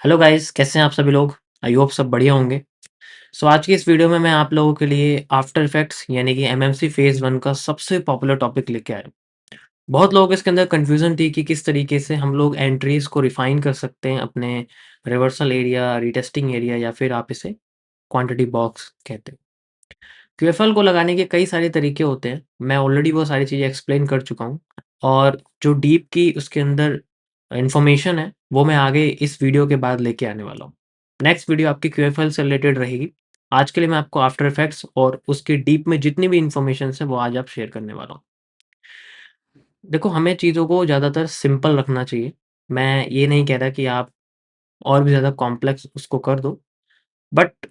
Hello guys, कैसे हैं आप सभी लोग? आई होप सब बढ़िया होंगे। सो आज की इस वीडियो में मैं आप लोगों के लिए आफ्टर इफेक्ट्स यानी कि एमएमसी फेज़ 1 का सबसे पॉपुलर टॉपिक लेके आया हूँ। बहुत लोगों को इसके अंदर कन्फ्यूज़न थी कि किस तरीके से हम लोग एंट्रीज़ को रिफ़ाइन कर सकते हैं अपने रिवर्सल एरिया, रीटेस्टिंग एरिया या फिर आप इसे क्वांटिटी बॉक्स कहते हैं। क्यूएफएल को लगाने के कई सारे तरीके होते हैं। मैं ऑलरेडी वो सारी चीज़ें एक्सप्लेन कर चुका हूँ और जो डीप की उसके अंदर इन्फॉर्मेशन है, वो मैं आगे इस वीडियो के बाद लेके आने वाला हूँ। नेक्स्ट वीडियो आपकी क्यूएफएल से रिलेटेड रहेगी। आज के लिए मैं आपको आफ्टर इफेक्ट्स और उसके डीप में जितनी भी इन्फॉर्मेशंस है, वो आज आप शेयर करने वाला हूँ। देखो, हमें चीज़ों को ज़्यादातर सिंपल रखना चाहिए। मैं ये नहीं कह रहा कि आप और भी ज़्यादा कॉम्प्लेक्स उसको कर दो, बट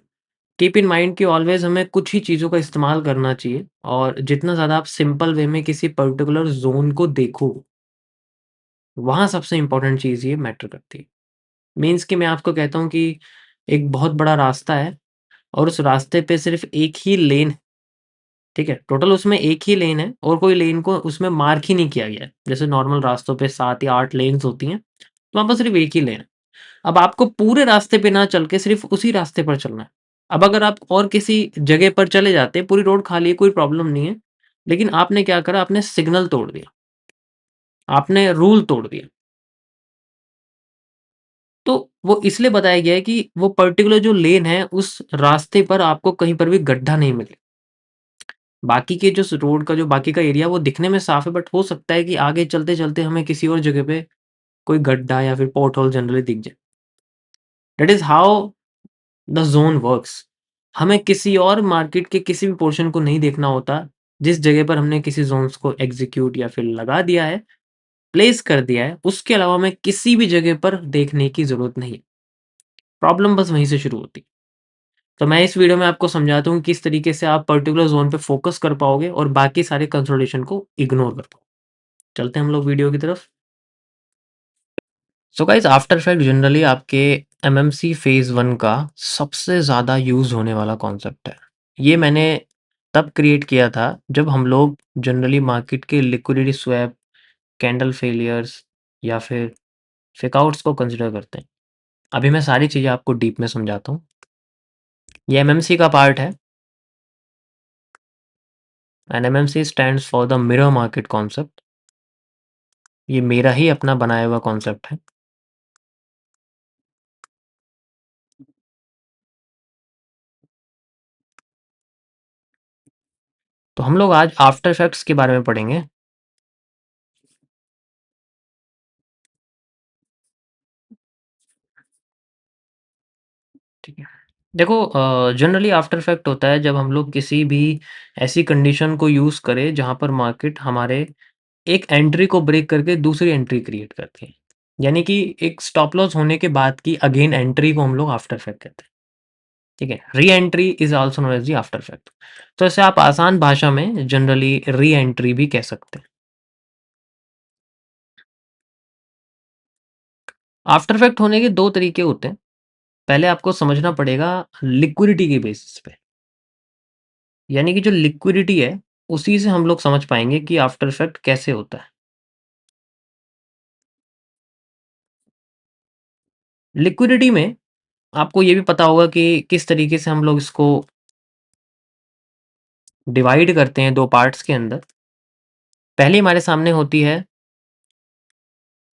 कीप इन माइंड कि ऑलवेज़ हमें कुछ ही चीज़ों का इस्तेमाल करना चाहिए और जितना ज़्यादा आप सिंपल वे में किसी पर्टिकुलर ज़ोन को देखो, वहाँ सबसे इम्पोर्टेंट चीज़ ये मैटर करती है। मीन्स कि मैं आपको कहता हूँ कि एक बहुत बड़ा रास्ता है और उस रास्ते पे सिर्फ़ एक ही लेन है, ठीक है? टोटल उसमें एक ही लेन है और कोई लेन को उसमें मार्क ही नहीं किया गया है। जैसे नॉर्मल रास्तों पे 7 या 8 लेन्स होती हैं, तो वहाँ पर सिर्फ़ एक ही लेन है। अब आपको पूरे रास्ते पे ना चल के सिर्फ़ उसी रास्ते पर चलना है। अब अगर आप और किसी जगह पर चले जाते, पूरी रोड खाली है, कोई प्रॉब्लम नहीं है, लेकिन आपने क्या करा, आपने सिग्नल तोड़ दिया, आपने रूल तोड़ दिया। तो वो इसलिए बताया गया है कि वो पर्टिकुलर जो लेन है, उस रास्ते पर आपको कहीं पर भी गड्ढा नहीं मिले। बाकी के जो स रोड का जो बाकी का एरिया वो दिखने में साफ है, बट हो सकता है कि आगे चलते-चलते हमें किसी और जगह पे कोई गड्ढा या फिर पॉट होल जनरली दिख जाए। That is how the zone works. हमें किसी और मार्केट के किसी भी पोर्शन को नहीं देखना होता, जिस जगह पर हमने किसी ज़ोन्स को एग्ज़ीक्यूट या फिर लगा दिया है, प्लेस कर दिया है, उसके अलावा हमें किसी भी जगह पर देखने की ज़रूरत नहीं है। प्रॉब्लम बस वहीं से शुरू होती है। तो मैं इस वीडियो में आपको समझाता हूँ किस तरीके से आप पर्टिकुलर ज़ोन पे फ़ोकस कर पाओगे और बाकी सारे कंसोलिडेशन को इग्नोर कर पाओगे। चलते हैं हम लोग वीडियो की तरफ। So guys, after effect generally आपके एमएमसी फेज़ 1 का सबसे ज़्यादा यूज़ होने वाला कॉन्सेप्ट है। ये मैंने तब क्रिएट किया था जब हम लोग जनरली मार्केट के लिक्विडिटी स्वैप, कैंडल फेलियर्स या फिर फेकआउट्स को कंसीडर करते हैं। अभी मैं सारी चीज़ें आपको डीप में समझाता हूँ। ये एमएमसी का पार्ट है and MMC stands for the mirror market concept. ये मेरा ही अपना बनाया हुआ कॉन्सेप्ट है। तो हम लोग आज आफ्टर इफेक्ट्स के बारे में पढ़ेंगे। ठीक है। देखो, जनरली आफ्टर इफेक्ट होता है जब हम लोग किसी भी ऐसी कंडीशन को यूज़ करें जहाँ पर मार्केट हमारे एक एंट्री को ब्रेक करके दूसरी एंट्री क्रिएट करती है। यानी कि एक स्टॉप लॉस होने के बाद की अगेन एंट्री को हम लोग आफ्टर इफेक्ट कहते हैं। ठीक है? Re-entry is also known as the after effect. तो इसे आप आसान भाषा में जनरली री-एंट्री भी कह सकते हैं। आफ्टर इफेक्ट होने के 2 तरीके होते हैं। पहले आपको समझना पड़ेगा लिक्विडिटी के बेसिस पे। यानी कि जो लिक्विडिटी है, उसी से हम लोग समझ पाएँगे कि आफ्टर इफेक्ट कैसे होता है। लिक्विडिटी में आपको ये भी पता होगा कि किस तरीके से हम लोग इसको डिवाइड करते हैं 2 पार्ट्स के अंदर। पहली हमारे सामने होती है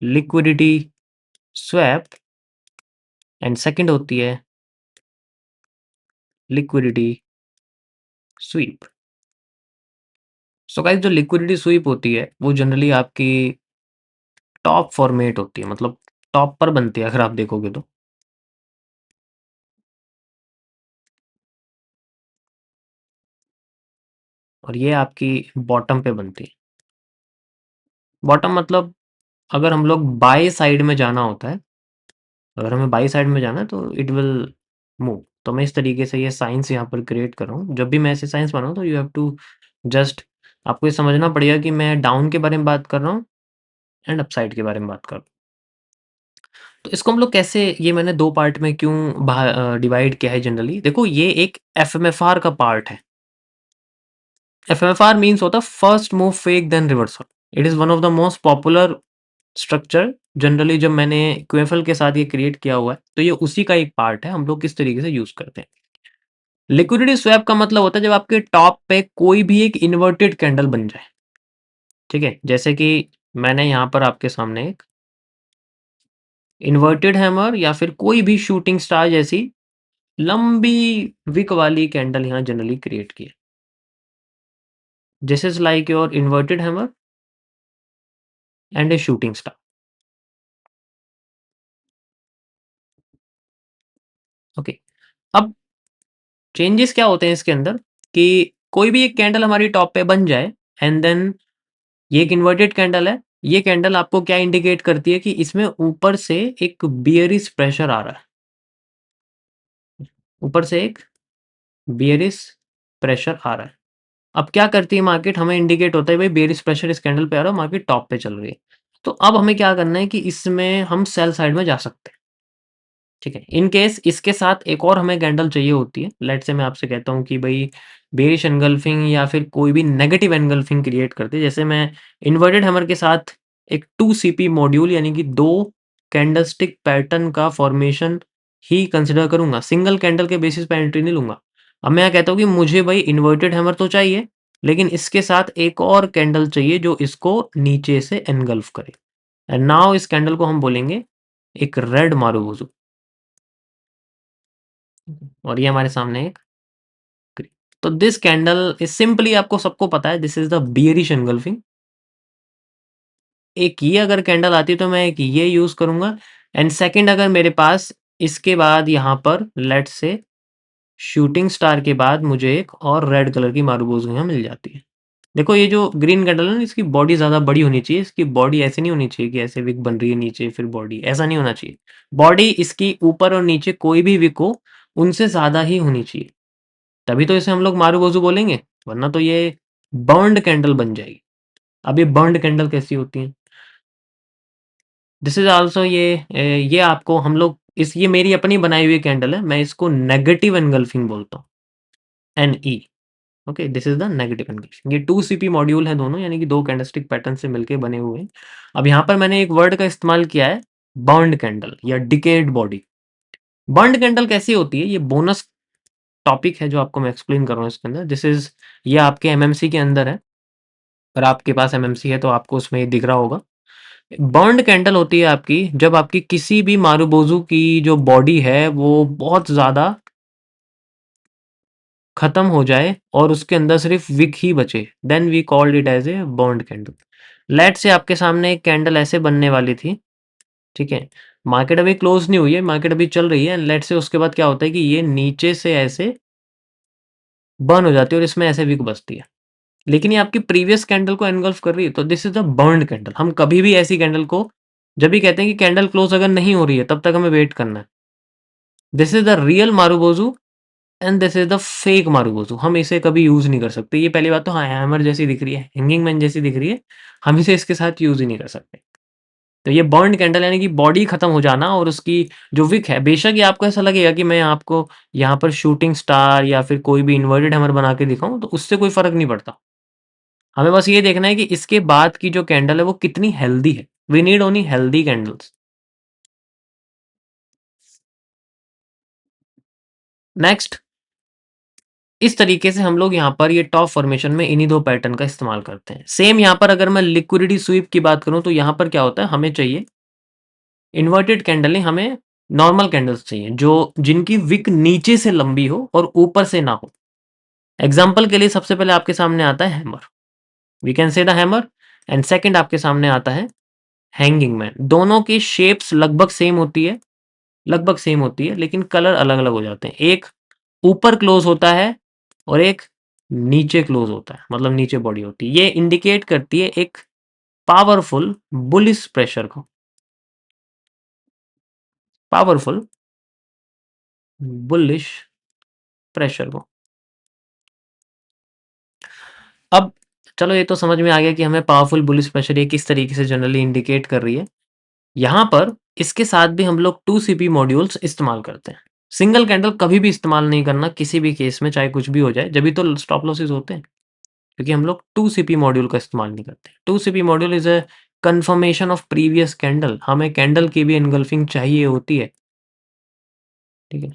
लिक्विडिटी स्वैप एंड सेकंड होती है लिक्विडिटी स्वीप। सो गाइस, जो लिक्विडिटी स्वीप होती है, वो जनरली आपकी टॉप फॉर्मेट होती है, मतलब टॉप पर बनती है अगर आप देखोगे तो। और ये आपकी बॉटम पे बनती है। बॉटम मतलब अगर हम लोग बाय साइड में जाना होता है, अगर हमें बाई साइड में जाना है तो इट विल मूव। तो मैं इस तरीके से ये साइंस यहाँ पर क्रिएट कर रहा हूँ। जब भी मैं ऐसे साइंस बनाऊँ तो यू हैव टू जस्ट आपको ये समझना पड़ेगा कि मैं डाउन के बारे में बात कर रहा हूँ एंड अपसाइड के बारे में बात कर रहा हूँ। तो इसको हम लोग कैसे, ये मैंने 2 पार्ट में क्यों डिवाइड किया है जनरली। देखो, ये एक एफएमएफआर का पार्ट है। एफएमएफआर मीन्स होता है first move fake then reversal. It is one of the most popular structure generally जब मैंने क्यूएफएल के साथ ये क्रिएट किया हुआ है, तो ये उसी का एक पार्ट है, हम लोग किस तरीके से यूज़ करते हैं। लिक्विडिटी स्वैप का मतलब होता है जब आपके टॉप पे कोई भी एक इन्वर्टेड कैंडल बन जाए, ठीक है? जैसे कि मैंने यहाँ पर आपके सामने एक इन्वर्टेड हैमर या फिर कोई भी शूटिंग स्टार जैसी लंबी विक वाली कैंडल यहाँ जनरली क्रिएट की है। This is like your inverted hammer and A shooting star. Okay, अब चेंजेस क्या होते हैं इसके अंदर कि कोई भी एक कैंडल हमारी टॉप पे बन जाए एंड देन ये एक इन्वर्टेड कैंडल है। ये कैंडल आपको क्या इंडिकेट करती है कि इसमें ऊपर से एक बियरिश प्रेशर आ रहा है। ऊपर से एक बियरिश प्रेशर आ रहा है। अब क्या करती है मार्केट, हमें इंडिकेट होता है भाई बेयरिश प्रेशर इस कैंडल पे आ रहा है, मार्केट टॉप पे चल रही है। तो अब हमें क्या करना है कि इसमें हम सेल साइड में जा सकते हैं, ठीक है। इन केस इसके साथ एक और हमें कैंडल चाहिए होती है। लेट्स से मैं आपसे कहता हूँ कि भाई बेयरिश एनगल्फिंग या फिर कोई भी नेगेटिव एनगल्फिंग क्रिएट करते हैं। जैसे मैं इन्वर्टेड हैमर के साथ एक 2 CP मॉड्यूल यानी कि 2 कैंडलस्टिक पैटर्न का फॉर्मेशन ही कंसिडर करूंगा, सिंगल कैंडल के बेसिस पे एंट्री नहीं लूंगा। अब मैं कहता हूँ कि मुझे भाई इन्वर्टेड हैमर तो चाहिए, लेकिन इसके साथ एक और कैंडल चाहिए जो इसको नीचे से एनगल्फ करे। एंड नाउ इस कैंडल को हम बोलेंगे एक रेड मारुबुजू। और ये हमारे सामने एक ग्रीन। तो दिस कैंडल इज सिंपली, आपको सबको पता है, this is the bearish engulfing. एक ये अगर कैंडल आती है तो मैं एक ये यूज करूंगा। एंड सेकंड, अगर मेरे पास इसके बाद यहाँ पर लेट्स से शूटिंग स्टार के बाद मुझे एक और रेड कलर की मारूबोज यहाँ मिल जाती है। देखो ये जो ग्रीन कैंडल है ना, इसकी बॉडी ज़्यादा बड़ी होनी चाहिए। इसकी बॉडी ऐसे नहीं होनी चाहिए कि ऐसे विक बन रही है नीचे फिर बॉडी, ऐसा नहीं होना चाहिए। बॉडी इसकी ऊपर और नीचे कोई भी विक हो उनसे ज़्यादा ही होनी चाहिए, तभी तो इसे हम लोग मारूबोजू बोलेंगे, वरना तो ये बर्न्ड कैंडल बन जाएगी। अब ये बर्न्ड कैंडल कैसी होती है? दिस इज आल्सो ये आपको हम लोग इस ये मेरी अपनी बनाई हुई कैंडल है, मैं इसको नेगेटिव एनगल्फिंग बोलता हूँ, NE। Okay, this is the negative engulfing. ये 2 CP मॉड्यूल है दोनों, यानी कि 2 कैंडलस्टिक पैटर्न से मिलके बने हुए हैं। अब यहाँ पर मैंने एक वर्ड का इस्तेमाल किया है, बर्न्ड कैंडल या डिकेड बॉडी। बर्न्ड कैंडल कैसी होती है, ये बोनस टॉपिक है जो आपको मैं एक्सप्लेन कर रहा हूँ इसके अंदर। दिस इज ये आपके एमएमसी के अंदर है, अगर आपके पास एमएमसी है तो आपको उसमें ये दिख रहा होगा। बर्न्ड कैंडल होती है आपकी जब आपकी किसी भी मारूबोजू की जो बॉडी है वो बहुत ज़्यादा खत्म हो जाए और उसके अंदर सिर्फ विक ही बचे, then we called it as a burned candle. लेट से आपके सामने एक कैंडल ऐसे बनने वाली थी, ठीक है। मार्केट अभी क्लोज नहीं हुई है, मार्केट अभी चल रही है। लेट से उसके बाद क्या होता है कि ये नीचे से ऐसे बर्न हो जाती है और इसमें ऐसे विक बचती है, लेकिन ये आपकी प्रीवियस कैंडल को एनगल्फ कर रही है, तो this is the burned candle. हम कभी भी ऐसी कैंडल को जब भी कहते हैं कि कैंडल क्लोज अगर नहीं हो रही है तब तक हमें वेट करना है। This is the real marubozu and this is the fake marubozu. हम इसे कभी यूज नहीं कर सकते। ये पहली बात तो, हाँ हैमर जैसी दिख रही है, हैंगिंग मैन जैसी दिख रही है, हम इसे इसके साथ यूज ही नहीं कर सकते। तो ये बर्न्ड कैंडल यानी कि बॉडी खत्म हो जाना और उसकी जो विक है, बेशक ये आपको ऐसा लगेगा कि मैं आपको यहाँ पर शूटिंग स्टार या फिर कोई भी इन्वर्टेड हैमर बना के दिखाऊं, तो उससे कोई फर्क नहीं पड़ता। हमें बस ये देखना है कि इसके बाद की जो कैंडल है वो कितनी हेल्दी है। We need only healthy candles. Next, इस तरीके से हम लोग यहाँ पर ये टॉप फॉर्मेशन में इन्हीं 2 पैटर्न का इस्तेमाल करते हैं। सेम यहाँ पर अगर मैं लिक्विडिटी स्वीप की बात करूँ तो यहाँ पर क्या होता है, हमें चाहिए इन्वर्टेड कैंडल नहीं, हमें नॉर्मल कैंडल्स चाहिए जो जिनकी विक नीचे से लंबी हो और ऊपर से ना हो। एग्जाम्पल के लिए सबसे पहले आपके सामने आता है hammer, we can say the hammer. And second आपके सामने आता है हैंगिंग मैन। दोनों की शेप्स लगभग सेम होती है, लगभग सेम होती है, लेकिन कलर अलग अलग हो जाते हैं। एक ऊपर क्लोज होता है और एक नीचे क्लोज होता है, मतलब नीचे बॉडी होती है। ये इंडिकेट करती है एक पावरफुल बुलिश प्रेशर को, पावरफुल बुलिश प्रेशर को। अब चलो ये तो समझ में आ गया कि हमें पावरफुल बुलिश प्रेशर ये किस तरीके से जनरली इंडिकेट कर रही है। यहाँ पर इसके साथ भी हम लोग 2 CP मॉड्यूल्स इस्तेमाल करते हैं। सिंगल कैंडल कभी भी इस्तेमाल नहीं करना किसी भी केस में, चाहे कुछ भी हो जाए, जब भी तो स्टॉप लॉसेस होते हैं, क्योंकि हम लोग 2 CP मॉड्यूल का इस्तेमाल नहीं करते। 2 CP module is a confirmation of previous candle, हमें कैंडल की भी एनगल्फिंग चाहिए होती है, ठीक है।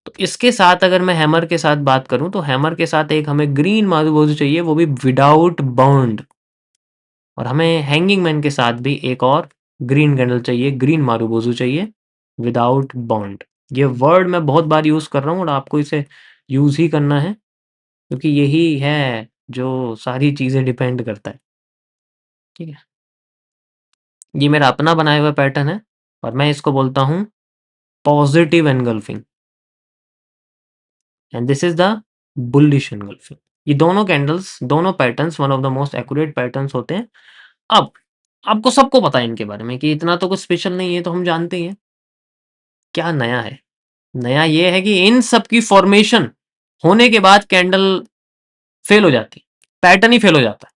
तो इसके साथ अगर मैं हैमर के साथ बात करूं तो हैमर के साथ एक हमें ग्रीन मारुबोजू चाहिए, वो भी विदाउट बाउंड। और हमें हैंगिंग मैन के साथ भी एक और ग्रीन कैंडल चाहिए, ग्रीन मारुबोजू चाहिए विदाउट बाउंड। ये वर्ड मैं बहुत बार यूज़ कर रहा हूँ और आपको इसे यूज़ ही करना है, क्योंकि यही है जो सारी चीज़ें डिपेंड करता है, ठीक है। ये मेरा अपना बनाया हुआ पैटर्न है और मैं इसको बोलता हूँ positive engulfing, and this is the bullish engulfing. ये दोनों कैंडल्स, दोनों patterns one of the most accurate patterns होते हैं। अब आपको सबको पता है इनके बारे में कि इतना तो कुछ स्पेशल नहीं है, तो हम जानते ही हैं। क्या नया है? नया ये है कि इन सब की फॉर्मेशन होने के बाद कैंडल फेल हो जाती है, पैटर्न ही फेल हो जाता है।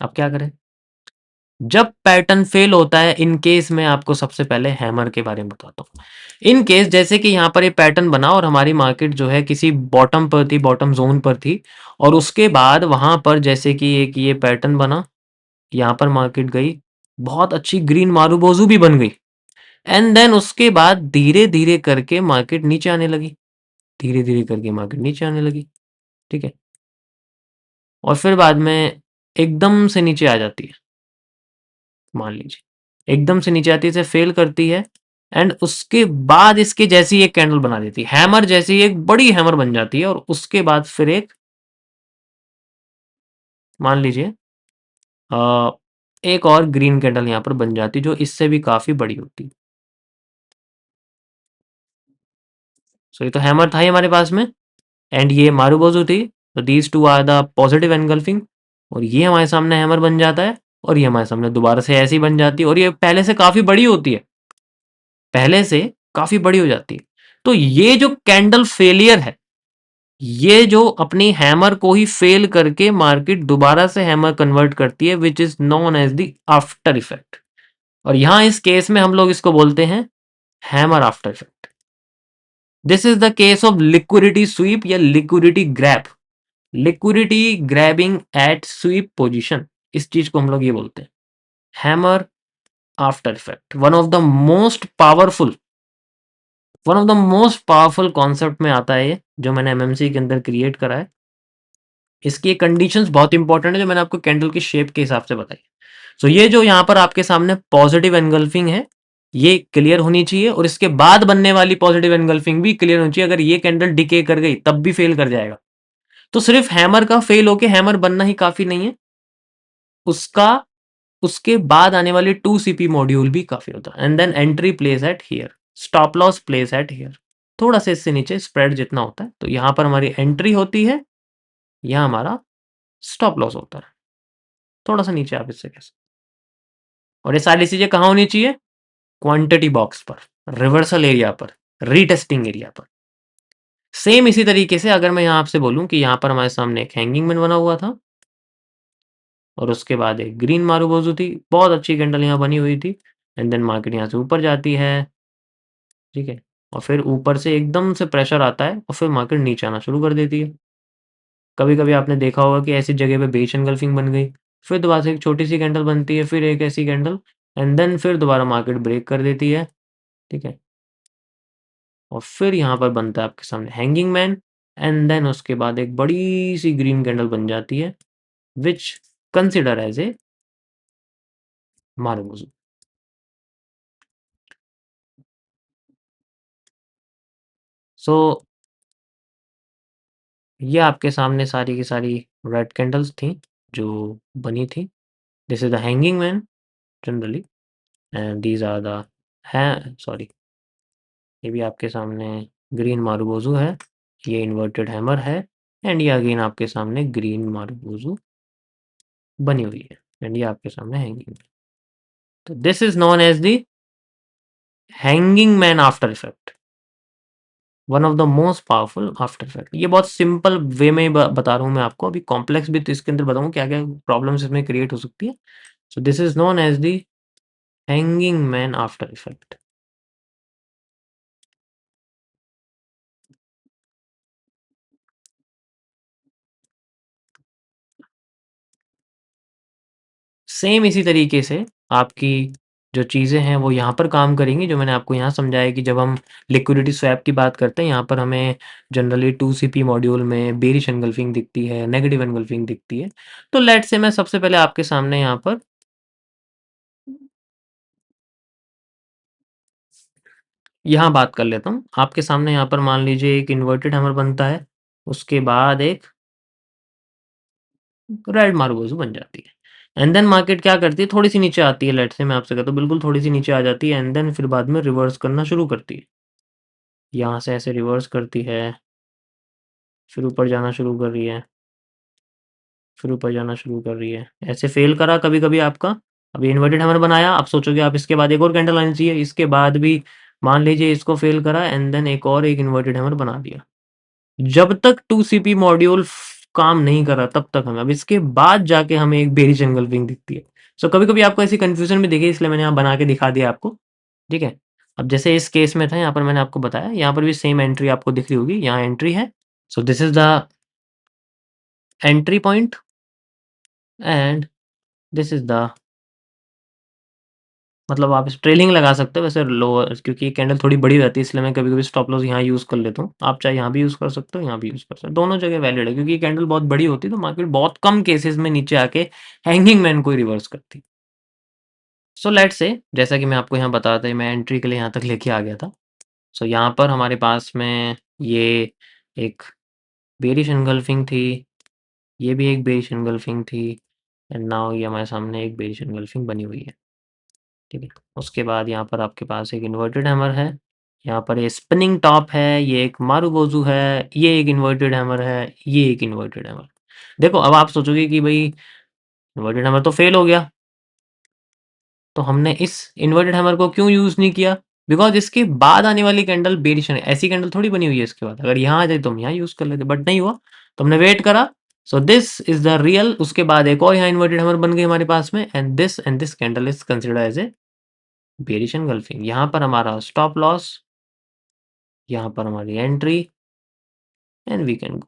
अब क्या करें? जब पैटर्न फेल होता है, इन केस में आपको सबसे पहले हैमर के बारे में बताता हूँ। इन केस जैसे कि यहाँ पर ये पैटर्न बना और हमारी मार्केट जो है किसी बॉटम पर थी, बॉटम जोन पर थी, और उसके बाद वहां पर जैसे कि एक ये पैटर्न बना, यहाँ पर मार्केट गई, बहुत अच्छी ग्रीन मारुबोजू भी बन गई, एंड देन उसके बाद धीरे धीरे करके मार्केट नीचे आने लगी, धीरे धीरे करके मार्केट नीचे आने लगी, ठीक है। और फिर बाद में एकदम से नीचे आ जाती है, मान लीजिए एकदम से नीचे आती है, इसे फेल करती है, एंड उसके बाद इसके जैसी एक कैंडल बना देती है, हैमर जैसी एक बड़ी हैमर बन जाती है, और उसके बाद फिर एक, मान लीजिए एक और ग्रीन कैंडल यहाँ पर बन जाती है जो इससे भी काफी बड़ी होती है। सो ये तो हैमर था ही हमारे पास में, एंड ये मारुबोजू थी, तो these two are the positive engulfing. और ये हमारे सामने हैमर बन जाता है, और ये हमारे सामने दोबारा से ऐसी बन जाती है, और ये पहले से काफी बड़ी होती है, पहले से काफी बड़ी हो जाती है। तो ये जो कैंडल फेलियर है, ये जो अपनी हैमर को ही फेल करके मार्केट दोबारा से हैमर कन्वर्ट करती है, which is known as the after effect. और यहां इस केस में हम लोग इसको बोलते हैं hammer after effect. This is the case of liquidity sweep या liquidity grab, liquidity grabbing at sweep position, इस चीज को हम लोग ये बोलते हैं hammer after effect. One of the most powerful concept में आता है ये, जो मैंने एमएमसी के अंदर क्रिएट करा है। इसकी कंडीशंस बहुत इंपॉर्टेंट है जो मैंने आपको कैंडल की शेप के हिसाब से बताई। सो ये जो यहाँ पर आपके सामने पॉजिटिव एनगल्फिंग है, ये क्लियर होनी चाहिए, और इसके बाद बनने वाली पॉजिटिव एनगल्फिंग भी क्लियर होनी चाहिए। अगर ये कैंडल डिके कर गई तब भी फेल कर जाएगा। तो सिर्फ हैमर का फेल होके हैमर बनना ही काफी नहीं है, उसका उसके बाद आने वाले 2 CP मॉड्यूल भी काफी होता है। And then entry place at here, stop loss place at here, थोड़ा सा इससे नीचे स्प्रेड जितना होता है, तो यहां पर हमारी एंट्री होती है, यहां हमारा स्टॉप लॉस होता है, थोड़ा सा नीचे आप इससे कैसे। और ये सारी चीजें कहाँ होनी चाहिए? क्वांटिटी बॉक्स पर, रिवर्सल एरिया पर, रीटेस्टिंग एरिया पर। सेम इसी तरीके से अगर मैं यहाँ आपसे बोलूं कि यहाँ पर हमारे सामने एक हैंगिंग मैन बना हुआ था, और उसके बाद एक ग्रीन मारुबोजू थी, बहुत अच्छी कैंडल यहाँ बनी हुई थी, एंड देन मार्केट यहाँ से ऊपर जाती है, ठीक है, और फिर ऊपर से एकदम से प्रेशर आता है और फिर मार्केट नीचे आना शुरू कर देती है। कभी कभी आपने देखा होगा कि ऐसी जगह पे बेच एनगल्फिंग बन गई, फिर दोबारा से एक छोटी सी कैंडल बनती है, फिर एक ऐसी कैंडल, एंड देन फिर दोबारा मार्केट ब्रेक कर देती है, ठीक है, और फिर यहाँ पर बनता है आपके सामने हैंगिंग मैन, एंड देन उसके बाद एक बड़ी सी ग्रीन कैंडल बन जाती है, विच कंसिडर एज ए मारुबोजू। सो ये आपके सामने सारी की सारी रेड कैंडल्स थी जो बनी थी। This is the hanging man generally, and these are the, है सॉरी, ये भी आपके सामने ग्रीन मारुबोजू है, ये इन्वर्टेड हैमर है, एंड ये अगेन आपके सामने ग्रीन मारुबोजू बनी हुई है, एंड ये आपके सामने हैंगिंग। तो this is known as the hanging man after effect, one of the most powerful after effect. ये बहुत सिंपल वे में बता रहा हूँ मैं आपको, अभी कॉम्प्लेक्स भी तो इसके अंदर बताऊँ क्या क्या प्रॉब्लम्स इसमें क्रिएट हो सकती है। So this is known as the hanging man after effect. Same इसी तरीके से आपकी जो चीज़ें हैं वो यहाँ पर काम करेंगी, जो मैंने आपको यहाँ समझाया कि जब हम लिक्विडिटी स्वैप की बात करते हैं, यहाँ पर हमें जनरली 2CP मॉड्यूल में बेरिश एनगल्फिंग दिखती है, नेगेटिव एनगल्फिंग दिखती है। तो लेट्स से मैं सबसे पहले आपके सामने यहाँ पर यहाँ बात कर लेता हूँ। आपके सामने यहाँ पर मान लीजिए एक इन्वर्टेड हैमर बनता है, उसके बाद एक रेड मार्गोज़ बन जाती है। एंड देन मार्केट क्या करती है, थोड़ी-सी नीचे आती है, लेट्स से मैं आपसे कहता हूँ बिल्कुल थोड़ी-सी नीचे आ जाती है एंड देन फिर बाद में रिवर्स करना शुरू करती है। यहाँ से ऐसे रिवर्स करती है, फिर ऊपर जाना शुरू कर रही है, फिर ऊपर जाना शुरू कर रही है। ऐसे फ़ेल करा कभी-कभी आपका, अभी इन्वर्टेड हैमर बनाया, आप सोचोगे आप इसके बाद एक और कैंडल आनी चाहिए, इसके बाद भी मान लीजिए इसको फ़ेल करा एंड देन एक इन्वर्टेड हैमर बना दिया। जब तक 2CP मॉड्यूल काम नहीं कर रहा तब तक हमें, अब इसके बाद जाके हमें एक बेरिश एंगल्फिंग दिखती है। सो कभी-कभी आपको ऐसी कन्फ्यूज़न भी दिखेगी, इसलिए मैंने यहाँ बना के दिखा दिया आपको, ठीक है? अब जैसे इस केस में था, यहाँ पर मैंने आपको बताया, यहाँ पर भी सेम एंट्री आपको दिख रही होगी, यहाँ एंट्री है। So this is the entry point and this is the, मतलब आप इस ट्रेलिंग लगा सकते हो वैसे लोअर, क्योंकि ये कैंडल थोड़ी बड़ी रहती है इसलिए मैं कभी-कभी स्टॉप लॉस यहाँ यूज़ कर लेता हूँ। आप चाहे यहाँ भी यूज़ कर सकते हो, यहाँ भी यूज़ कर सकते हो। दोनों जगह वैलिड है, क्योंकि ये कैंडल बहुत बड़ी होती है तो मार्केट बहुत कम केसेज़ में नीचे आके हैंगिंग मैन को ही रिवर्स करती है। सो लेट्स से, जैसा कि मैं आपको यहाँ बता था, मैं एंट्री के लिए यहाँ तक लेके आ गया था। सो यहाँ पर हमारे पास में ये एक बेयरिश एनगल्फिंग थी, ये भी एक बेयरिश एनगल्फिंग थी एंड नाउ ये हमारे सामने एक बेयरिश एनगल्फिंग बनी हुई है। ठीक है। उसके बाद यहाँ पर आपके पास एक इन्वर्टेड हैमर है, यहाँ पर ये स्पिनिंग टॉप है, ये एक मारुगोज़ू है, ये एक इन्वर्टेड हैमर है, ये एक इन्वर्टेड हैमर। देखो अब आप सोचोगे कि भई इन्वर्टेड हैमर तो फेल हो गया, तो हमने इस इन्वर्टेड हैमर को क्यों यूज़ नहीं किया? बिकॉज़ इसके बाद आने वाली कैंडल बेयरिश है, ऐसी कैंडल थोड़ी बनी हुई है इसके बाद। अगर यहाँ आ जाए तो हम यहाँ यूज़ कर लेते, बट नहीं हुआ, तो हमने वेट करा। So this is the real, उसके बाद एक और यहाँ इन्वर्टेड हैमर बन गई हमारे पास में and this candle is considered as a bearish engulfing. यहाँ पर हमारा स्टॉप लॉस, यहाँ पर हमारी entry and we can go.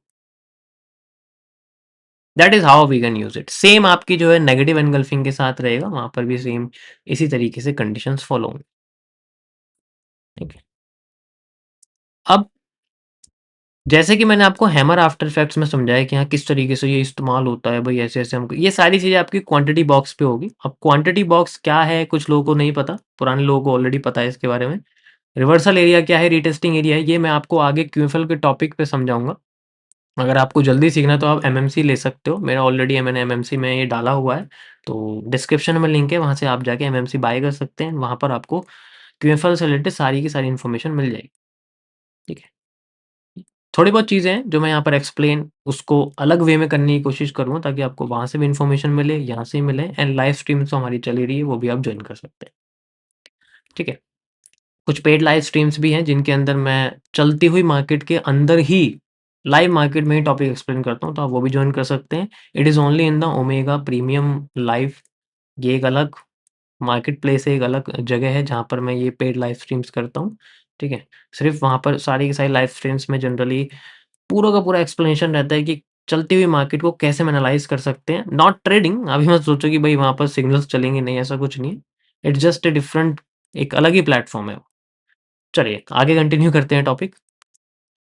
That is how we can use it. Same आपकी जो है नेगेटिव एनगल्फिंग के साथ रहेगा, वहाँ पर भी सेम इसी तरीके से कंडीशंस फॉलो होंगी। ठीक है। अब जैसे कि मैंने आपको हैमर आफ्टर इफेक्ट्स में समझाया कि हाँ, किस तरीके से ये इस्तेमाल होता है, भई ऐसे-ऐसे हम ये सारी चीज़ें आपकी क्वांटिटी बॉक्स पे होगी। अब क्वांटिटी बॉक्स क्या है, कुछ लोगों को नहीं पता, पुराने लोगों को ऑलरेडी पता है इसके बारे में। रिवर्सल एरिया क्या है, रीटेस्टिंग एरिया है, ये मैं आपको आगे क्यूएफएल के टॉपिक पे समझाऊँगा। अगर आपको जल्दी सीखना है तो आप एमएमसी ले सकते हो। मेरा ऑलरेडी मैंने एमएमसी में ये डाला हुआ है, तो डिस्क्रिप्शन में लिंक है, वहाँ से आप जाके एमएमसी बाय कर सकते हैं। वहाँ पर आपको क्यूएफएल से रिलेटेड सारी की सारी इन्फॉर्मेशन मिल जाएगी, ठीक है। थोड़ी बहुत चीज़ें हैं जो मैं यहाँ पर एक्सप्लेन उसको अलग वे में करने की कोशिश करूँगा ताकि आपको वहाँ से भी इन्फॉर्मेशन मिले, यहाँ से भी मिले एंड लाइव स्ट्रीम तो हमारी चल ही रही है, वो भी आप जॉइन कर सकते हैं, ठीक है। कुछ पेड लाइव स्ट्रीम्स भी हैं जिनके अंदर मैं चलती हुई मार्केट के अंदर ही लाइव मार्केट में ही टॉपिक एक्सप्लेन करता हूँ, तो आप वो भी जॉइन कर सकते हैं। It is only in the omega premium live, ये एक अलग मार्केट प्लेस है, एक अलग जगह है जहाँ पर मैं ये पेड लाइव स्ट्रीम्स करता हूँ, ठीक है। सिर्फ़ वहाँ पर सारी की सारी लाइव स्ट्रीम्स में जनरली पूरा का पूरा एक्सप्लेनेशन रहता है कि चलती हुई मार्केट को कैसे हम एनालाइज़ कर सकते हैं, नॉट ट्रेडिंग। अभी मत सोचो कि भई वहाँ पर सिग्नल्स चलेंगे, नहीं ऐसा कुछ नहीं है। इट्स जस्ट अ डिफरेंट, एक अलग ही प्लेटफ़ॉर्म है। चलिए आगे कंटिन्यू करते हैं टॉपिक।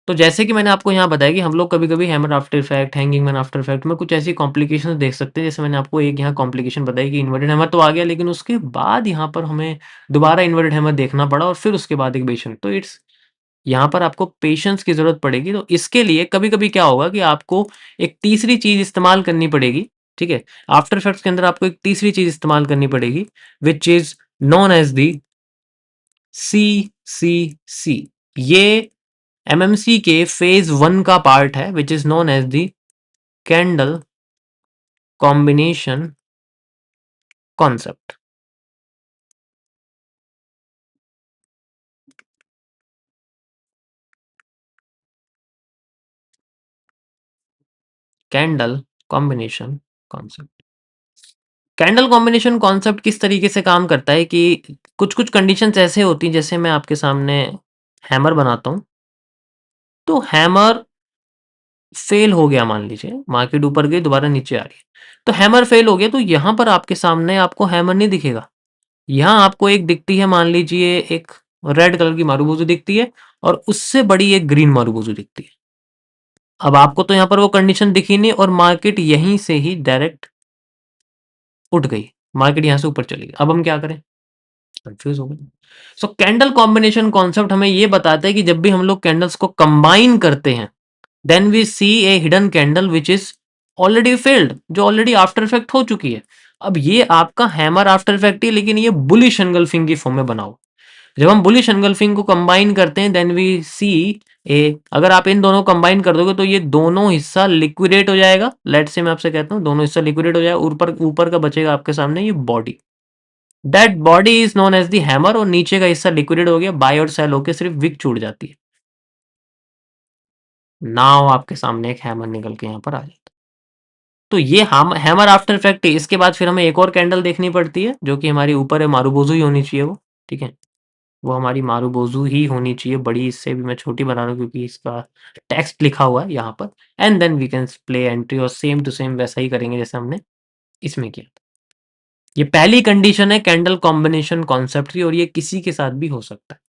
तो जैसे कि मैंने आपको यहाँ बताया कि हम लोग कभी-कभी hammer after effect, hanging man after effect में कुछ ऐसी कॉम्प्लिकेशंस देख सकते हैं। जैसे मैंने आपको एक यहाँ कॉम्प्लिकेशन बताई कि इन्वर्टेड हैमर तो आ गया, लेकिन उसके बाद यहाँ पर हमें दोबारा इन्वर्टेड हैमर देखना पड़ा और फिर उसके बाद एक बेशन, तो इट्स यहाँ पर आपको पेशेंस की ज़रूरत पड़ेगी। तो इसके लिए कभी-कभी क्या होगा कि आपको एक तीसरी चीज़ इस्तेमाल करनी पड़ेगी, ठीक है? आफ्टर इफेक्ट्स के अंदर आपको एक तीसरी चीज़ इस्तेमाल करनी पड़ेगी, which is known as the CCC. ये एमएमसी के फेज़ 1 का पार्ट है, which is known as the candle combination concept. Candle combination concept. Candle combination concept किस तरीके से काम करता है कि कुछ-कुछ कंडीशंस ऐसे होती हैं, जैसे मैं आपके सामने हैमर बनाता हूँ, तो हैमर फेल हो गया मान लीजिए, मार्केट ऊपर गई, दोबारा नीचे आ रही है। तो हैमर फेल हो गया, तो यहाँ पर आपके सामने आपको हैमर नहीं दिखेगा। यहाँ आपको एक दिखती है, मान लीजिए एक रेड कलर की मारुबुजू दिखती है और उससे बड़ी एक ग्रीन मारुबुजू दिखती है। अब आपको तो यहाँ पर वो कंडीशन दिखी नहीं और मार्केट यहीं से ही डायरेक्ट उठ गई, मार्केट यहाँ से ऊपर चली गई। अब हम क्या करें? कंफ्यूज हो गए। सो कैंडल कॉम्बिनेशन कॉन्सेप्ट हमें ये बताता है कि जब भी हम लोग कैंडल्स को कंबाइन करते हैं, then we see a hidden candle which is already failed, जो ऑलरेडी आफ्टर इफेक्ट हो चुकी है। अब ये आपका हैमर आफ्टर इफेक्ट है, लेकिन ये बुलिश एंगल्फिंग की फॉर्म में बना हो। जब हम बुलिश एंगल्फिंग को कंबाइन करते हैं, देन वी सी ए, अगर आप इन दोनों कंबाइन कर दोगे तो ये दोनों हिस्सा लिक्विडेट हो जाएगा। लेट से मैं आपसे कहता हूँ दोनों हिस्सा लिक्विडेट हो जाएगा, ऊपर ऊपर का बचेगा आपके सामने ये body. That body is known as the hammer, और नीचे का हिस्सा लिक्विडेट हो गया, बाय और सेल होकर सिर्फ विक छूट जाती है। नाउ आपके सामने एक हैमर निकल के यहाँ पर आ जाता है। तो ये हम हैमर आफ्टर इफेक्ट है। इसके बाद फिर हमें एक और कैंडल देखनी पड़ती है जो कि हमारी ऊपर है, मारुबोजू ही होनी चाहिए वो, ठीक है। वो हमारी मारुबोजू ही होनी चाहिए, बड़ी, इससे भी मैं छोटी बना रहा हूँ क्योंकि इसका टेक्स्ट लिखा हुआ है यहाँ पर। And then we can play entry, और सेम टू सेम वैसा ही करेंगे जैसे हमने इसमें किया। ये पहली कंडीशन है कैंडल कॉम्बिनेशन कॉन्सेप्ट की, और ये किसी के साथ भी हो सकता है।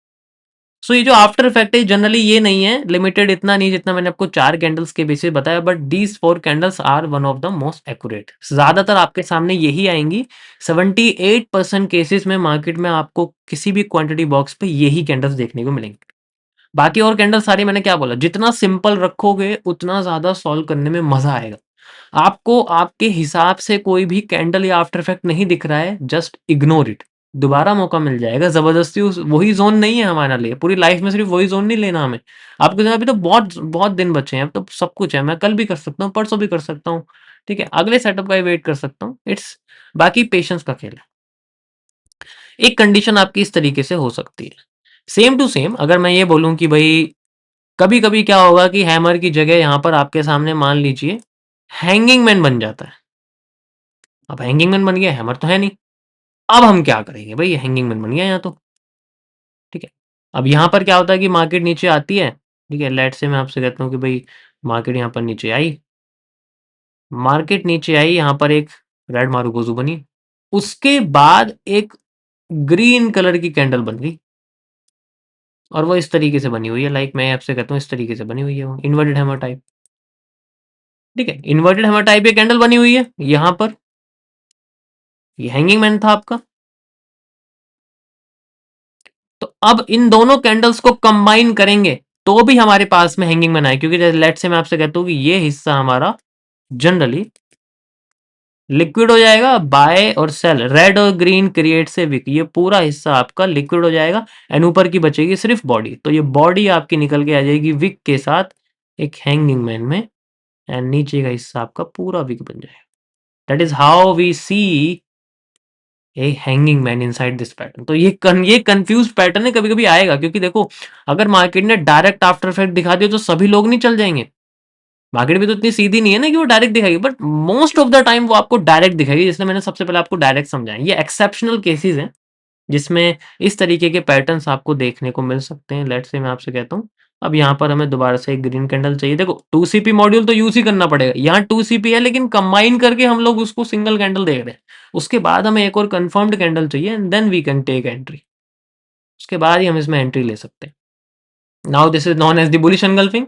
सो ये जो आफ्टर इफेक्ट है जनरली ये नहीं है लिमिटेड, इतना नहीं जितना मैंने आपको 4 कैंडल्स के बेसिस बताया, but these 4 candles are one of the most accurate. ज्यादातर आपके सामने यही आएंगी। 78% केसेस में मार्केट में आपको किसी भी क्वांटिटी बॉक्स पे यही कैंडल्स देखने को मिलेंगे। बाकी और कैंडल सारी, मैंने क्या बोला, जितना सिंपल रखोगे उतना ज्यादा सॉल्व करने में मजा आएगा। आपको आपके हिसाब से कोई भी कैंडल या आफ्टर इफेक्ट नहीं दिख रहा है, जस्ट इग्नोर इट। दोबारा मौका मिल जाएगा, जबरदस्ती उस वही जोन नहीं है हमारे लिए, पूरी लाइफ में सिर्फ वही जोन नहीं लेना हमें। आपके साथ अभी तो बहुत बहुत दिन बचे हैं, अब तो सब कुछ है, मैं कल भी कर सकता हूँ, परसों भी कर सकता हूँ, ठीक है, अगले सेटअप का ही वेट कर सकता हूँ। इट्स बाकी पेशेंस का खेल है। एक कंडीशन आपकी इस तरीके से हो सकती है, सेम टू सेम। अगर मैं ये बोलूं कि भाई कभी कभी क्या होगा कि हैमर की जगह यहाँ पर आपके सामने मान लीजिए हैंगिंग मैन बन जाता है। अब हैंगिंग मैन बन गया, हैमर तो है नहीं। अब हम क्या करेंगे भाई, हैंगिंग मैन बन गया यहाँ तो, ठीक है। अब यहाँ पर क्या होता है कि मार्केट नीचे आती है, ठीक है। लेट से मैं आपसे कहता हूँ कि भाई मार्केट यहाँ पर नीचे आई, मार्केट नीचे आई, यहाँ पर एक रेड मारुकोजू बनी, उसके बाद एक ग्रीन कलर की कैंडल बन गई, और वो इस तरीके से बनी हुई है, लाइक मैं आपसे कहता हूँ इस तरीके से बनी हुई है वो इन्वर्टेड हैमर टाइप, ठीक है। इन्वर्टेड हैमर टाइप ये कैंडल बनी हुई है यहाँ पर, ये हैंगिंग मैन था आपका। तो अब इन दोनों कैंडल्स को कंबाइन करेंगे तो भी हमारे पास में हैंगिंग मैन आए, क्योंकि लेट से मैं आपसे कहता हूं कि ये हिस्सा हमारा जनरली लिक्विड हो जाएगा, बाय और सेल, रेड और ग्रीन क्रिएट से विक, ये पूरा हिस्सा आपका लिक्विड हो जाएगा, एंड ऊपर की बचेगी सिर्फ बॉडी। तो ये बॉडी आपकी निकल के आ जाएगी विक के साथ एक हैंगिंग मैन में, एंड नीचे का हिस्सा आपका पूरा विक बन जाएगा। That is how we see a hanging man inside this pattern. तो ये कंफ्यूज पैटर्न है, कभी कभी आएगा, क्योंकि देखो अगर मार्केट ने डायरेक्ट आफ्टर इफेक्ट दिखा दिया तो सभी लोग नहीं चल जाएंगे। मार्केट भी तो इतनी सीधी नहीं है ना कि वो डायरेक्ट दिखाएगी, but most of the time वो आपको डायरेक्ट दिखाएगी, जिसने मैंने सबसे पहले आपको डायरेक्ट समझाया। ये एक्सेप्शनल केसेस हैं जिसमें इस तरीके के पैटर्न्स आपको देखने को मिल सकते हैं। लेट्स से मैं आपसे कहता हूँ अब यहाँ पर हमें दोबारा से एक ग्रीन कैंडल चाहिए। देखो 2CP मॉड्यूल तो यूज ही करना पड़ेगा, यहाँ 2CP है लेकिन कंबाइन करके हम लोग उसको सिंगल कैंडल देख रहे हैं। उसके बाद हमें एक और कंफर्म्ड कैंडल चाहिए, and then we can take entry. उसके बाद ही हम इसमें एंट्री ले सकते हैं। Now this is known as the bullish engulfing.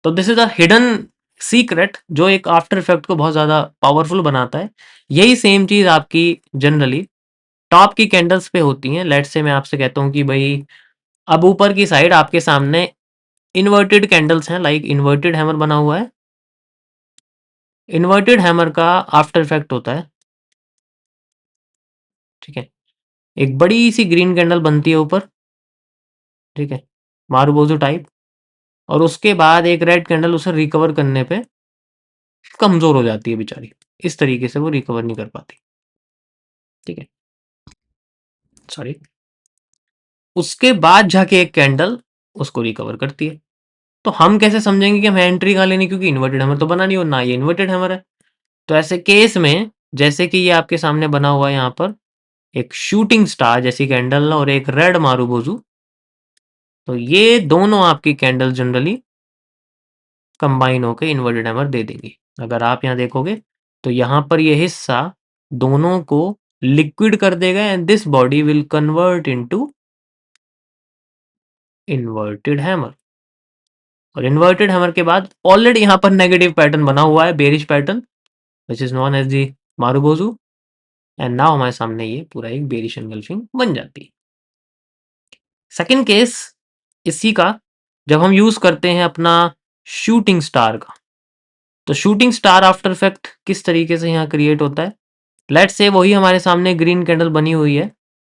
तो this is a hidden secret जो एक आफ्टर इफेक्ट को बहुत ज्यादा पावरफुल बनाता है। यही सेम चीज आपकी जनरली टॉप की कैंडल्स पे होती हैं। लेट्स से मैं आपसे कहता हूँ कि भाई अब ऊपर की साइड आपके सामने इन्वर्टेड कैंडल्स हैं, लाइक इन्वर्टेड हैमर बना हुआ है। इन्वर्टेड हैमर का आफ्टर इफेक्ट होता है, ठीक है, एक बड़ी सी ग्रीन कैंडल बनती है ऊपर, ठीक है, मारुबोजू टाइप, और उसके बाद एक रेड कैंडल उसे रिकवर करने पे कमजोर हो जाती है बेचारी, इस तरीके से वो रिकवर नहीं कर पाती, ठीक है, सॉरी। उसके बाद जाके एक कैंडल उसको रिकवर करती है। तो हम कैसे समझेंगे कि हमें एंट्री कहाँ लेनी, क्योंकि इन्वर्टेड हैमर तो बना नहीं, और ना ये इन्वर्टेड हैमर है। तो ऐसे केस में जैसे कि ये आपके सामने बना हुआ है यहाँ पर एक शूटिंग स्टार जैसी कैंडल और एक रेड मारुबोजू, तो ये दोनों आपकी कैंडल जनरली कंबाइन होकर इन्वर्टेड हैमर दे देंगी। अगर आप यहाँ देखोगे तो यहाँ पर ये हिस्सा दोनों को लिक्विड कर देगा and this body will convert into inverted hammer. और इन्वर्टेड हैमर के बाद ऑलरेडी यहाँ पर नेगेटिव पैटर्न बना हुआ है, bearish pattern, which is known as the marubozu, and now हमारे सामने ये पूरा एक बेरिश एंगल्फिंग बन जाती है। सेकेंड केस इसी का जब हम यूज करते हैं अपना शूटिंग स्टार का, तो शूटिंग स्टार आफ्टर इफेक्ट किस तरीके से यहाँ क्रिएट होता है। लेट्स से वही हमारे सामने ग्रीन कैंडल बनी हुई है,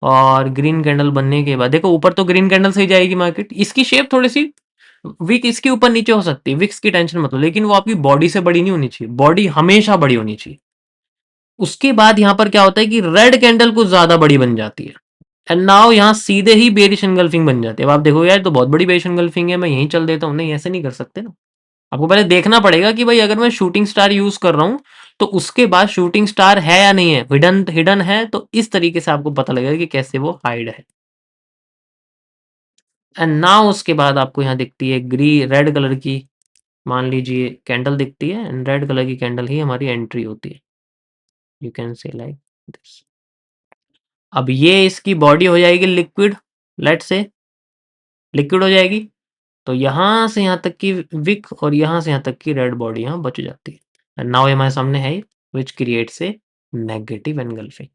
और ग्रीन कैंडल बनने के बाद देखो ऊपर तो ग्रीन कैंडल से ही जाएगी मार्केट, इसकी शेप थोड़ी सी विक इसके ऊपर नीचे हो सकती है, विक्स की टेंशन मत लो, लेकिन वो आपकी बॉडी से बड़ी नहीं होनी चाहिए, बॉडी हमेशा बड़ी होनी चाहिए। उसके बाद यहाँ पर क्या होता है कि रेड कैंडल कुछ ज्यादा बड़ी बन जाती है, एंड नाउ यहाँ सीधे ही बेरिश एंगल्फिंग बन जाती है। अब आप देखो यार तो बहुत बड़ी बेरिश एंगल्फिंग है, मैं यहीं चल देता हूँ, नहीं ऐसे नहीं कर सकते ना। आपको पहले देखना पड़ेगा कि भाई अगर मैं शूटिंग स्टार यूज कर रहा हूँ तो उसके बाद शूटिंग स्टार है या नहीं है, हिडन हिडन है, तो इस तरीके से आपको पता लगेगा कि कैसे वो हाइड है। एंड नाउ उसके बाद आपको यहाँ दिखती है रेड कलर की, मान लीजिए कैंडल दिखती है, एंड रेड कलर की कैंडल ही हमारी एंट्री होती है, you can say like this. अब ये इसकी बॉडी हो जाएगी लिक्विड, लेट से लिक्विड हो जाएगी, तो यहाँ से यहाँ तक की विक और यहाँ से यहाँ तक की रेड बॉडी यहाँ बच जाती है, एंड नाउ हमारे सामने है which creates a negative engulfing.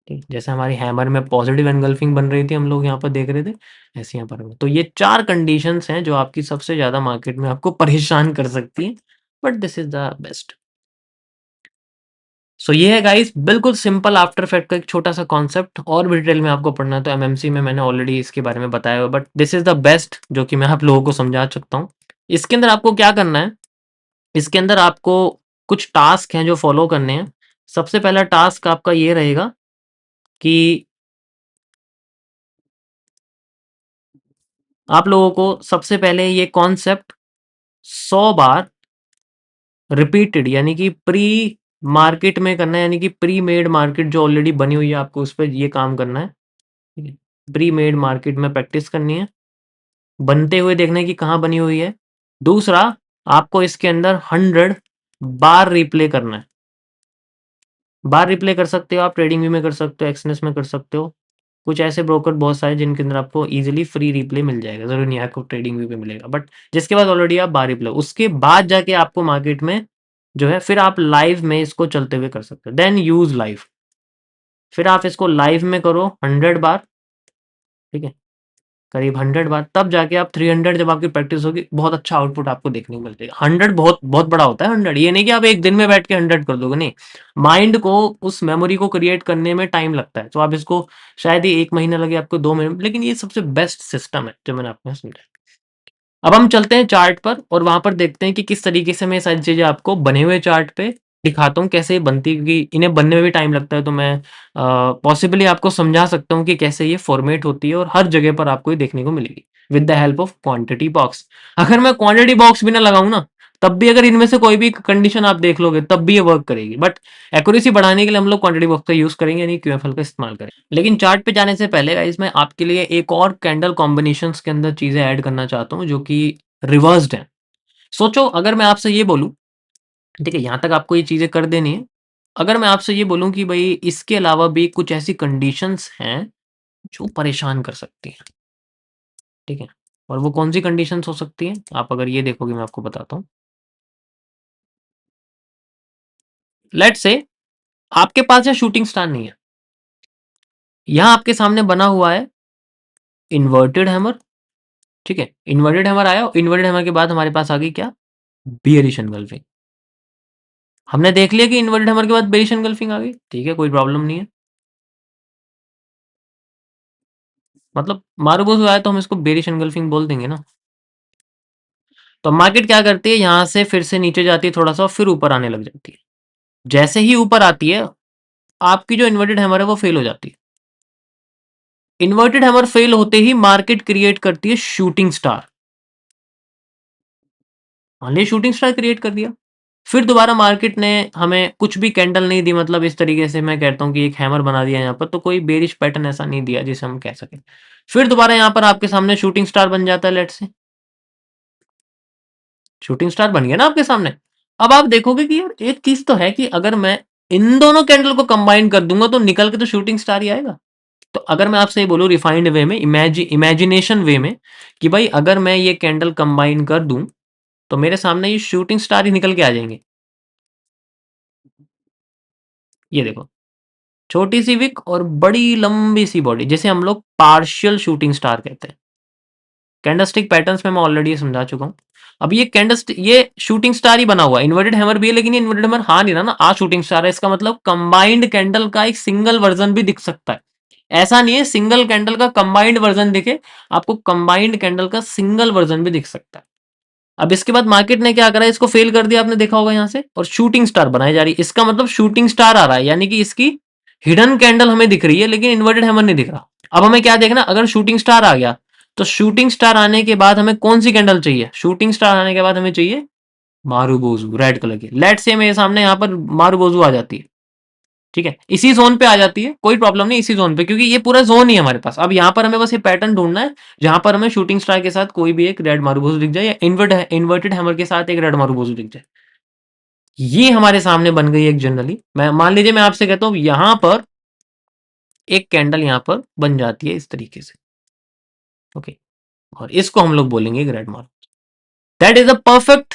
ठीक, जैसे हमारी हैमर में पॉजिटिव एनगल्फिंग बन रही थी, हम लोग यहाँ पर देख रहे थे, ऐसे यहाँ पर तो ये 4 कंडीशंस हैं जो आपकी सबसे ज़्यादा मार्केट में आपको परेशान कर सकती हैं, but this is the best. So ये है गाइस बिल्कुल सिंपल आफ्टर इफेक्ट का एक छोटा-सा कॉन्सेप्ट, और भी डिटेल में आपको पढ़ना है तो एमएमसी में मैंने ऑलरेडी इसके बारे में बताया हुआ है, but this is the best जो कि मैं आप लोगों को समझा सकता हूँ। इसके अंदर आपको क्या करना है, इसके अंदर आपको कुछ टास्क हैं जो फॉलो करने हैं। सबसे पहला टास्क आपका ये रहेगा कि आप लोगों को सबसे पहले ये कॉन्सेप्ट 100 बार रिपीटेड, यानी कि प्री मार्केट में करना है, यानी कि प्री मेड मार्केट जो ऑलरेडी बनी हुई है आपको उस पर ये काम करना है। ठीक है, प्री मेड मार्केट में प्रैक्टिस करनी है, बनते हुए देखना है कि कहाँ बनी हुई है। दूसरा, आपको इसके अंदर 100 बार रिप्ले करना है। बार रिप्ले कर सकते हो आप, ट्रेडिंग व्यू में कर सकते हो, एक्सनेस में कर सकते हो, कुछ ऐसे ब्रोकर बहुत सारे जिनके अंदर आपको इजीली फ्री रिप्ले मिल जाएगा, जरूरी नहीं आपको ट्रेडिंग व्यू पे मिलेगा, बट जिसके बाद ऑलरेडी आप बार रिप्ले, उसके बाद जाके आपको मार्केट में जो है फिर आप लाइव में इसको चलते हुए कर सकते हो, देन यूज लाइव। फिर आप इसको लाइव में करो 100 बार, ठीक है, करीब 100 बार, तब जाके आप 300, जब आपकी प्रैक्टिस होगी बहुत अच्छा आउटपुट आपको देखने को मिल जाएगा। 100 बहुत बहुत बड़ा होता है 100, ये नहीं कि आप एक दिन में बैठ के 100 कर दोगे, नहीं, माइंड को उस मेमोरी को क्रिएट करने में टाइम लगता है, तो आप इसको शायद ही 1 महीना लगे आपको, 2 महीने, लेकिन ये सबसे बेस्ट सिस्टम है जो मैंने आपको समझाया। अब हम चलते हैं चार्ट पर और वहां पर देखते हैं कि किस तरीके से मैं ये सारी चीजें आपको बने हुए चार्ट पे दिखाता हूँ कैसे ये बनती, क्योंकि इन्हें बनने में भी टाइम लगता है, तो मैं पॉसिबली आपको समझा सकता हूँ कि कैसे ये फॉर्मेट होती है, और हर जगह पर आपको ये देखने को मिलेगी with the help of quantity box. अगर मैं क्वांटिटी बॉक्स भी ना लगाऊं ना, तब भी अगर इनमें से कोई भी कंडीशन आप देख लोगे तब भी ये वर्क करेगी, बट एक्यूरेसी बढ़ाने के लिए हम लोग क्वांटिटी बॉक्स का यूज करेंगे, यानी क्यूएफएल का इस्तेमाल करेंगे। लेकिन चार्ट पे जाने से पहले गाइस मैं आपके लिए एक और कैंडल कॉम्बिनेशंस के अंदर चीजें ऐड करना चाहता हूँ जो कि रिवर्स्ड है। सोचो अगर मैं आपसे ये बोलूं, ठीक है, यहां तक आपको ये चीजें कर देनी है, अगर मैं आपसे ये बोलूं कि भाई इसके अलावा भी कुछ ऐसी कंडीशंस हैं जो परेशान कर सकती हैं, ठीक है, और वो कौन सी कंडीशंस हो सकती हैं, आप अगर ये देखोगे मैं आपको बताता हूँ। लेट्स से आपके पास ये शूटिंग स्टार नहीं है, यहां आपके सामने बना हुआ है इन्वर्टेड हैमर, ठीक है, इन्वर्टेड हैमर आया, इन्वर्टेड हैमर के बाद हमारे पास आ गई क्या, बियरिश एनगल्फिंग। हमने देख लिया कि इन्वर्टेड हैमर के बाद बेरिश एनगल्फिंग आ गई, ठीक है, कोई प्रॉब्लम नहीं है, मतलब मारूबोस आया तो हम इसको बेरिश एनगल्फिंग बोल देंगे ना। तो मार्केट क्या करती है, यहां से फिर से नीचे जाती है थोड़ा सा, फिर ऊपर आने लग जाती है। जैसे ही ऊपर आती है आपकी जो इन्वर्टेड हैमर है वो फेल हो जाती है। इन्वर्टेड हैमर फेल होते ही मार्केट क्रिएट करती है शूटिंग स्टार। मान लीजिए शूटिंग स्टार क्रिएट कर दिया, फिर दोबारा मार्केट ने हमें कुछ भी कैंडल नहीं दी, मतलब इस तरीके से मैं कहता हूँ कि एक हैमर बना दिया यहाँ पर, तो कोई बेरिश पैटर्न ऐसा नहीं दिया जिसे हम कह सके, फिर दोबारा यहाँ पर आपके सामने शूटिंग स्टार बन जाता है, लेट्स से शूटिंग स्टार बन गया ना आपके सामने। अब आप देखोगे कि यार एक चीज तो है कि अगर मैं इन दोनों कैंडल को कंबाइन कर दूंगा तो निकल के तो शूटिंग स्टार ही आएगा। तो अगर मैं आपसे ये बोलूँ रिफाइंड वे में, इमेजिनेशन वे में, कि भाई अगर मैं ये कैंडल कंबाइन कर दूं तो मेरे सामने ये शूटिंग स्टार ही निकल के आ जाएंगे। ये देखो, छोटी सी विक और बड़ी लंबी सी बॉडी, जैसे हम लोग पार्शियल शूटिंग स्टार कहते हैं। कैंडलस्टिक पैटर्न्स में मैं ऑलरेडी समझा चुका हूँ। अब ये कैंडलस्टिक, ये शूटिंग स्टार ही बना हुआ है, इन्वर्टेड हैमर भी है, लेकिन ये इन्वर्टेड हैमर हाँ नहीं रहा ना, आ शूटिंग स्टार है। इसका मतलब कंबाइंड कैंडल का एक सिंगल वर्जन भी दिख सकता है। ऐसा नहीं है सिंगल कैंडल का कंबाइंड वर्जन दिखे, आपको कंबाइंड कैंडल का सिंगल वर्जन भी दिख सकता है। अब इसके बाद मार्केट ने क्या करा, इसको फेल कर दिया, आपने देखा होगा यहाँ से, और शूटिंग स्टार बनाई जा रही है। इसका मतलब शूटिंग स्टार आ रहा है, यानी कि इसकी हिडन कैंडल हमें दिख रही है, लेकिन इन्वर्टेड हैमर नहीं दिख रहा। अब हमें क्या देखना, अगर शूटिंग स्टार आ गया तो शूटिंग स्टार आने के बाद हमें कौन सी कैंडल चाहिए? शूटिंग स्टार आने के बाद हमें चाहिए मारूबोजू, रेड कलर की। लेट से मेरे सामने यहाँ पर मारूबोजू आ जाती है, ठीक है, इसी जोन पे आ जाती है, कोई प्रॉब्लम नहीं, इसी जोन पे, क्योंकि ये पूरा जोन ही है हमारे पास। अब यहाँ पर हमें बस ये पैटर्न ढूंढना है जहां पर हमें शूटिंग स्टार के साथ कोई भी एक रेड मारूबोजू दिख जाए, या इन्वर्टेड हैमर के साथ एक रेड मारूबोजू दिख जाए। ये हमारे सामने बन गई एक जनरली, मैं मान लीजिए मैं आपसे कहता हूं यहां पर एक कैंडल यहां पर बन जाती है इस तरीके से, ओके, और इसको हम लोग बोलेंगे एक red mark. That is a perfect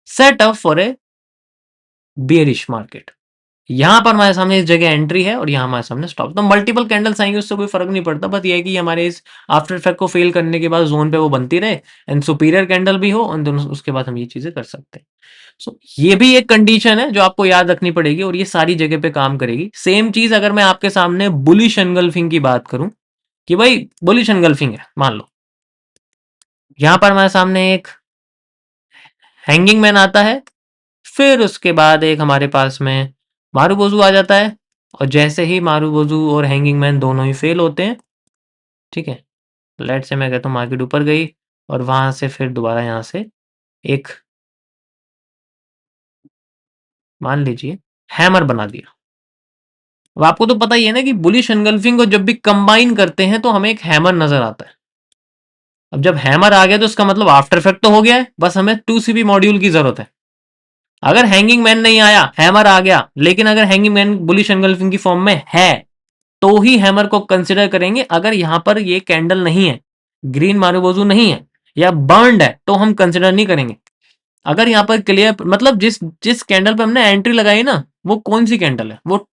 setup for a bearish market. यहां पर हमारे सामने इस जगह एंट्री है और यहां हमारे सामने स्टॉप। तो मल्टीपल कैंडल्स आएंगे, उससे कोई फर्क नहीं पड़ता, बस ये है कि हमारे इस आफ्टर इफेक्ट को फेल करने के बाद जोन पे वो बनती रहे एंड सुपीरियर कैंडल भी हो, और दोनों उसके बाद हम ये चीजें कर सकते हैं। सो ये भी एक कंडीशन है जो आपको याद रखनी पड़ेगी, और ये सारी जगह पे काम करेगी। सेम चीज अगर मैं आपके सामने बुलिश एनगल्फिंग की बात करूं, कि भाई बुलिश एनगल्फिंग है, मान लो यहां पर हमारे सामने एक हैंगिंग मैन आता है, फिर उसके बाद एक हमारे पास में मारूबोजू आ जाता है, और जैसे ही मारूबोजू और हैंगिंग मैन दोनों ही फेल होते हैं, ठीक है, लेट से मैं कहता हूँ मार्केट ऊपर गई, और वहां से फिर दोबारा यहाँ से एक, मान लीजिए, हैमर बना दिया। अब आपको तो पता ही है ना कि बुलिश एनगल्फिंग को जब भी कंबाइन करते हैं तो हमें एक हैमर नजर आता है। अब जब हैमर आ गया तो इसका मतलब आफ्टर इफेक्ट तो हो गया है, बस हमें 2CP मॉड्यूल की जरूरत है। अगर हैंगिंग मैन नहीं आया, हैमर आ गया, लेकिन अगर हैंगिंग मैन बुलिश एनगल्फिंग की फॉर्म में है तो ही हैमर को कंसिडर करेंगे। अगर यहां पर ये कैंडल नहीं है, ग्रीन मारूबोजू नहीं है, या बर्न्ड है, तो हम कंसिडर नहीं करेंगे। अगर यहाँ पर क्लियर, मतलब जिस जिस कैंडल पे हमने एंट्री लगाई ना, वो कौन सी कैंडल है, वो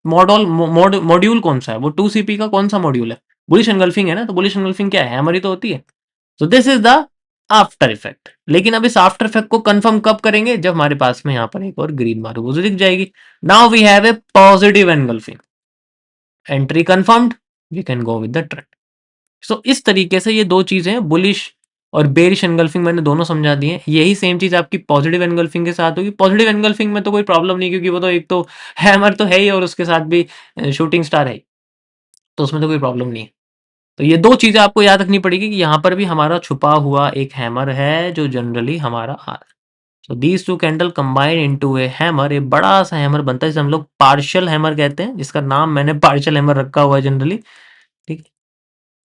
मॉड्यूल कौन सा है, वो 2CP का कौन सा मॉड्यूल है? बुलिश एनगल्फिंग है ना, तो बुलिश एनगल्फिंग क्या है, हैमर ही तो होती है। So this is the after effect. लेकिन अब इस आफ्टर इफेक्ट को कंफर्म कब करेंगे, जब हमारे पास में यहाँ पर एक और ग्रीन मारूबोजू दिख जाएगी। Now we have a positive engulfing, entry confirmed, we can go with the trend. So इस तरीके से ये दो चीजें, बुलिश और बेरिश एनगल्फिंग, मैंने दोनों समझा दी है। यही सेम चीज आपकी पॉजिटिव एनगल्फिंग के साथ होगी। पॉजिटिव एनगल्फिंग में तो कोई प्रॉब्लम नहीं, क्योंकि वो तो एक तो हैमर तो है ही, और उसके साथ भी शूटिंग स्टार है ही, तो उसमें तो कोई प्रॉब्लम नहीं है। तो ये दो चीजें आपको याद रखनी पड़ेगी कि यहाँ पर भी हमारा छुपा हुआ एक हैमर है जो जनरली हमारा आ रहा है। So these two candle combine into A hammer, एक बड़ा सा हैमर बनता है जिसे हम लोग पार्शियल हैमर कहते हैं, जिसका नाम मैंने पार्शियल हैमर रखा हुआ है जनरली, ठीक है।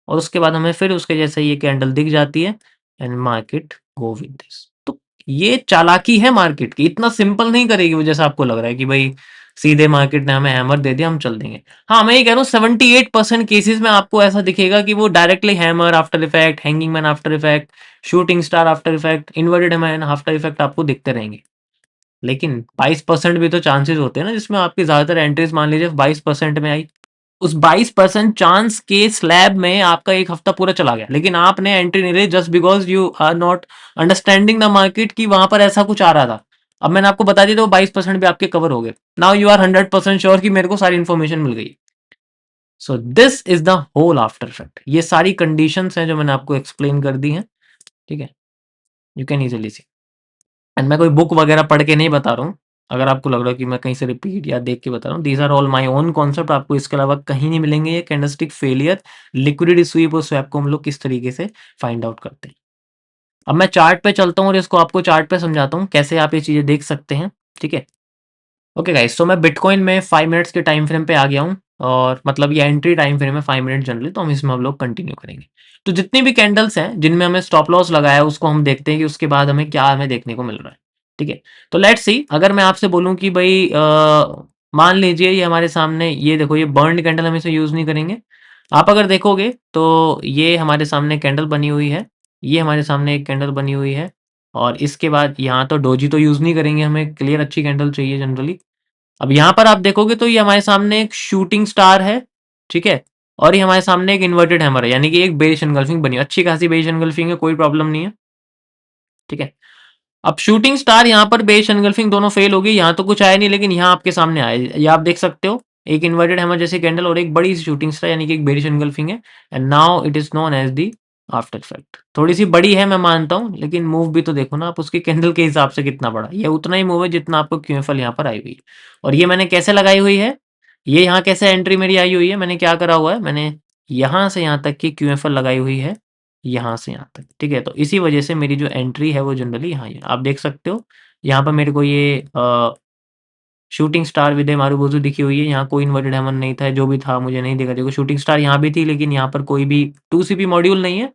और उसके बाद हमें फिर उसके जैसे ये कैंडल दिख जाती है, and market go with this. तो ये चालाकी है मार्केट की, इतना सिंपल नहीं करेगी वो जैसा आपको लग रहा है कि भाई सीधे मार्केट ने हमें हैमर दे दिया हम चल देंगे। हाँ, मैं ये कह रहा हूँ 78% केसेस में आपको ऐसा दिखेगा कि वो directly hammer after effect, hanging man after effect, shooting star after effect, inverted man after effect आपको दिखते रहेंगे। लेकिन 22% भी तो चांसेस होते हैं ना, जिसमें आपकी ज्यादातर एंट्रीज मान लीजिए 22% में आई, उस 22% चांस के स्लैब में आपका एक हफ्ता पूरा चला गया, लेकिन आपने एंट्री नहीं ली just because you are not understanding the market कि वहां पर ऐसा कुछ आ रहा था। अब मैंने आपको बता दिया तो 22% भी आपके कवर हो गए। नाउ यू आर 100% श्योर कि मेरे को सारी इंफॉर्मेशन मिल गई। So this is the whole after effect. ये सारी कंडीशंस हैं जो मैंने आपको एक्सप्लेन कर दी हैं, ठीक है, you can easily C. And मैं कोई बुक वगैरह पढ़ के नहीं बता रहा हूँ, अगर आपको लग रहा है कि मैं कहीं से रिपीट या देख के बता रहा हूँ, these are all my own concept, आपको इसके अलावा कहीं नहीं मिलेंगे। ये कैंडलस्टिक फेलियर, लिक्विडिटी स्वीप और स्वैप को हम लोग किस तरीके से फाइंड आउट करते हैं। अब मैं चार्ट पे चलता हूँ और इसको आपको चार्ट पे समझाता हूँ कैसे आप ये चीजें देख सकते हैं, ठीक है। ओके गाइस, तो मैं बिटकॉइन में 5 मिनट्स के टाइम फ्रेम पे आ गया हूँ, और मतलब ये एंट्री टाइम फ्रेम है 5 मिनट जनरली, तो हम इसमें हम लोग कंटिन्यू करेंगे। तो जितनी भी कैंडल्स हैं जिनमें हमें स्टॉप लॉस लगाया है, उसको हम देखते हैं कि उसके बाद हमें क्या देखने को मिल रहा है। ठीक है? तो लेट्स सी, अगर मैं आपसे बोलूँ कि भई मान लीजिए ये हमारे सामने, ये देखो, ये बर्न्ड कैंडल हम इसे यूज़ नहीं करेंगे। आप अगर देखोगे तो ये हमारे सामने कैंडल बनी हुई है, ये हमारे सामने एक कैंडल बनी हुई है, और इसके बाद यहाँ तो डोजी तो यूज़ नहीं करेंगे, हमें क्लियर अच्छी कैंडल चाहिए जनरली। अब यहाँ पर आप देखोगे तो ये हमारे सामने एक शूटिंग स्टार है, ठीक है? और ये हमारे सामने एक इन्वर्टेड हैमर है, यानी कि एक बेयरिश एनगल्फिंग बनी है, अच्छी खासी बेयरिश एनगल्फिंग है, कोई प्रॉब्लम नहीं है, ठीक है? अब शूटिंग स्टार यहाँ पर बेस एनगल्फिंग दोनों फेल हो गई, यहाँ तो कुछ आया नहीं, लेकिन यहाँ आपके सामने आया, ये आप देख सकते हो, एक इन्वर्टेड हैमर जैसे कैंडल और एक बड़ी सी शूटिंग स्टार, यानी कि एक बेरिश एनगल्फिंग है, and now it is known as the after effect. थोड़ी सी बड़ी है मैं मानता हूँ, लेकिन मूव भी तो देखो ना आप उसकी कैंडल के हिसाब से कितना बड़ा, ये उतना ही मूव है जितना आपको क्यूएफएल यहाँ पर आई हुई है। और ये मैंने कैसे लगाई हुई है, ये यहाँ कैसे एंट्री मेरी आई हुई है, मैंने क्या करा हुआ है, मैंने यहाँ से यहाँ तक की क्यूएफएल लगाई हुई है, यहाँ से यहाँ तक, ठीक है? तो इसी वजह से मेरी जो एंट्री है वो जनरली यहाँ ही है। आप देख सकते हो यहाँ पर मेरे को ये शूटिंग स्टार विदय मारुबोज़ू दिखी हुई है, यहाँ कोई इन्वर्टेड हैमर नहीं था, जो भी था मुझे नहीं दिखा। देखो शूटिंग स्टार यहाँ भी थी, लेकिन यहाँ पर कोई भी 2 सीपी मॉड्यूल नहीं है।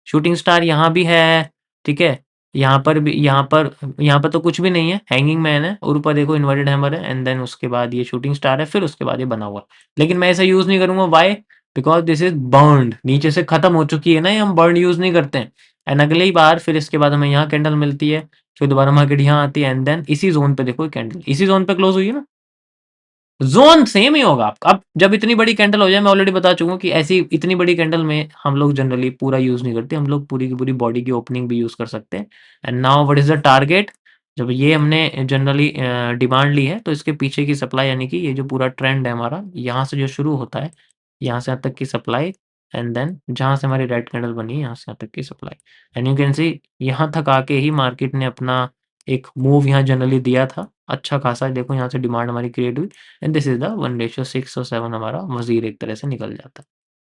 शूटिंग स्टार यहाँ भी है, ठीक है? यहाँ पर भी, यहाँ पर तो कुछ भी नहीं है, हैंगिंग मैन है और ऊपर देखो इन्वर्टेड हैमर है, एंड देन उसके बाद ये शूटिंग स्टार है, फिर उसके बाद ये बना हुआ है। लेकिन मैं इसे यूज़ नहीं करूँगा, why? Because this is burned, नीचे से खत्म हो चुकी है ना ये, हम बर्न्ड यूज़ नहीं करते हैं। एंड अगली बार फिर इसके बाद हमें यहाँ कैंडल मिलती है, फिर दोबारा मार्केट यहाँ आती है, एंड देन इसी ज़ोन पे देखो कैंडल, इसी ज़ोन पे क्लोज़ हुई है ना? ज़ोन सेम ही होगा आपका। अब जब इतनी बड़ी कैंडल हो जाए, मैं ऑलरेडी बता चुका हूँ कि ऐसी इतनी बड़ी कैंडल में हम लोग जनरली पूरा यूज़ नहीं करते, हम लोग पूरी की पूरी बॉडी की ओपनिंग भी यूज़ कर सकते हैं। And now what is the target? जब ये हमने जनरली डिमांड ली है, तो इसके पीछे की सप्लाई, यानी कि ये जो पूरा ट्रेंड है हमारा, यहाँ से जो शुरू होता है, यहाँ से यहाँ तक की सप्लाई, एंड देन जहाँ से हमारी रेड कैंडल बनी है, यहाँ से यहाँ तक की सप्लाई। एंड यू कैन सी यहाँ तक आके ही मार्केट ने अपना एक मूव यहाँ जनरली दिया था, अच्छा खासा। देखो यहाँ से डिमांड हमारी क्रिएट हुई, एंड दिस इज़ द 1:6 और 7 हमारा वज़ीर एक तरह से निकल जाता है,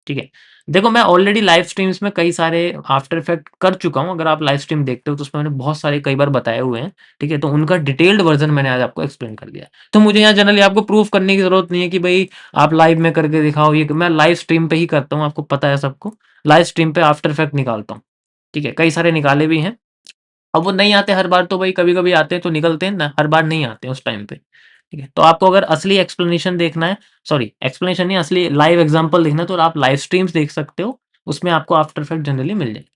ठीक है? देखो मैं ऑलरेडी लाइव स्ट्रीम्स में कई सारे आफ्टर इफेक्ट कर चुका हूँ, अगर आप लाइव स्ट्रीम देखते हो तो उसमें मैंने बहुत सारे कई बार बताए हुए हैं, ठीक है? तो उनका डिटेल्ड वर्ज़न मैंने आज आपको एक्सप्लेन कर दिया है। तो मुझे यहाँ जनरली आपको प्रूफ करने की ज़रूरत नहीं है कि भई आप लाइव में करके दिखाओ, ये मैं लाइव स्ट्रीम पे ही करता हूँ, आपको पता है सबको। लाइव स्ट्रीम पे आफ्टर इफेक्ट निकालता हूँ, ठीक है? कई सारे निकाले भी हैं। अब वो नहीं आते हर बार, तो भाई कभी-कभी आते हैं तो निकलते हैं ना, हर बार नहीं आते हैं उस टाइम पे, ठीक है? तो आपको अगर असली एक्सप्लेनेशन देखना है, सॉरी एक्सप्लेनेशन नहीं, असली लाइव एग्ज़ाम्पल देखना है, तो आप लाइव स्ट्रीम्स देख सकते हो, उसमें आपको आफ्टर इफेक्ट जनरली मिल जाएगी,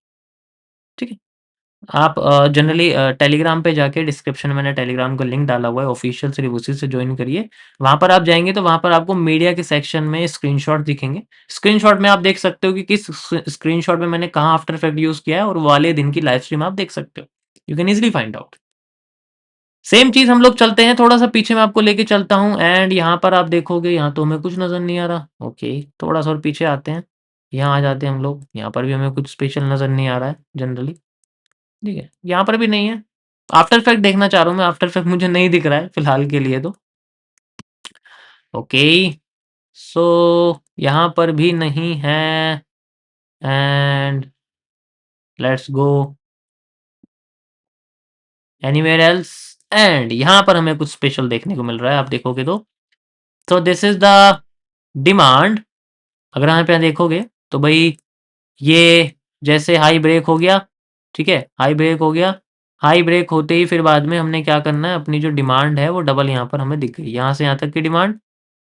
ठीक है? आप जनरली टेलीग्राम पे जाके, डिस्क्रिप्शन में मैंने टेलीग्राम का लिंक डाला हुआ है ऑफ़िशियल, सिर्फ उसी से जॉइन करिए। वहाँ पर आप जाएँगे तो वहाँ पर आपको मीडिया के सेक्शन में स्क्रीनशॉट दिखेंगे। स्क्रीनशॉट में आप देख सकते हो कि किस स्क्रीनशॉट में मैंने कहाँ आफ्टर इफेक्ट यूज़ किया है, और वो वाले दिन की लाइव स्ट्रीम आप देख सकते हो। You can easily find out. Same चीज़ हम लोग चलते हैं, थोड़ा-सा पीछे मैं आपको लेके चलता हूँ, एंड यहाँ पर आप देखोगे, यहाँ तो हमें कुछ नज़र नहीं आ रहा। ओके, थोड़ा-सा और पीछे आते हैं, यहाँ आ जाते हैं हम लोग, यहाँ पर भी हमें कुछ स्पेशल नज़र नहीं आ रहा है जनरली, ठीक है? यहाँ पर भी नहीं है। आफ्टर इफेक्ट देखना चाह रहा हूँ मैं, आफ्टर इफेक्ट मुझे नहीं दिख रहा है फिलहाल के लिए तो। ओके, सो यहाँ पर भी नहीं है, and let's go anywhere else, and यहाँ पर हमें कुछ स्पेशल देखने को मिल रहा है, आप देखोगे तो। So this is the demand. अगर आप यहाँ देखोगे तो भाई ये जैसे हाई ब्रेक हो गया, ठीक है? हाई ब्रेक हो गया, हाई ब्रेक होते ही फिर बाद में हमने क्या करना है, अपनी जो डिमांड है वो डबल यहाँ पर हमें दिख गई। यहाँ से यहाँ तक की डिमांड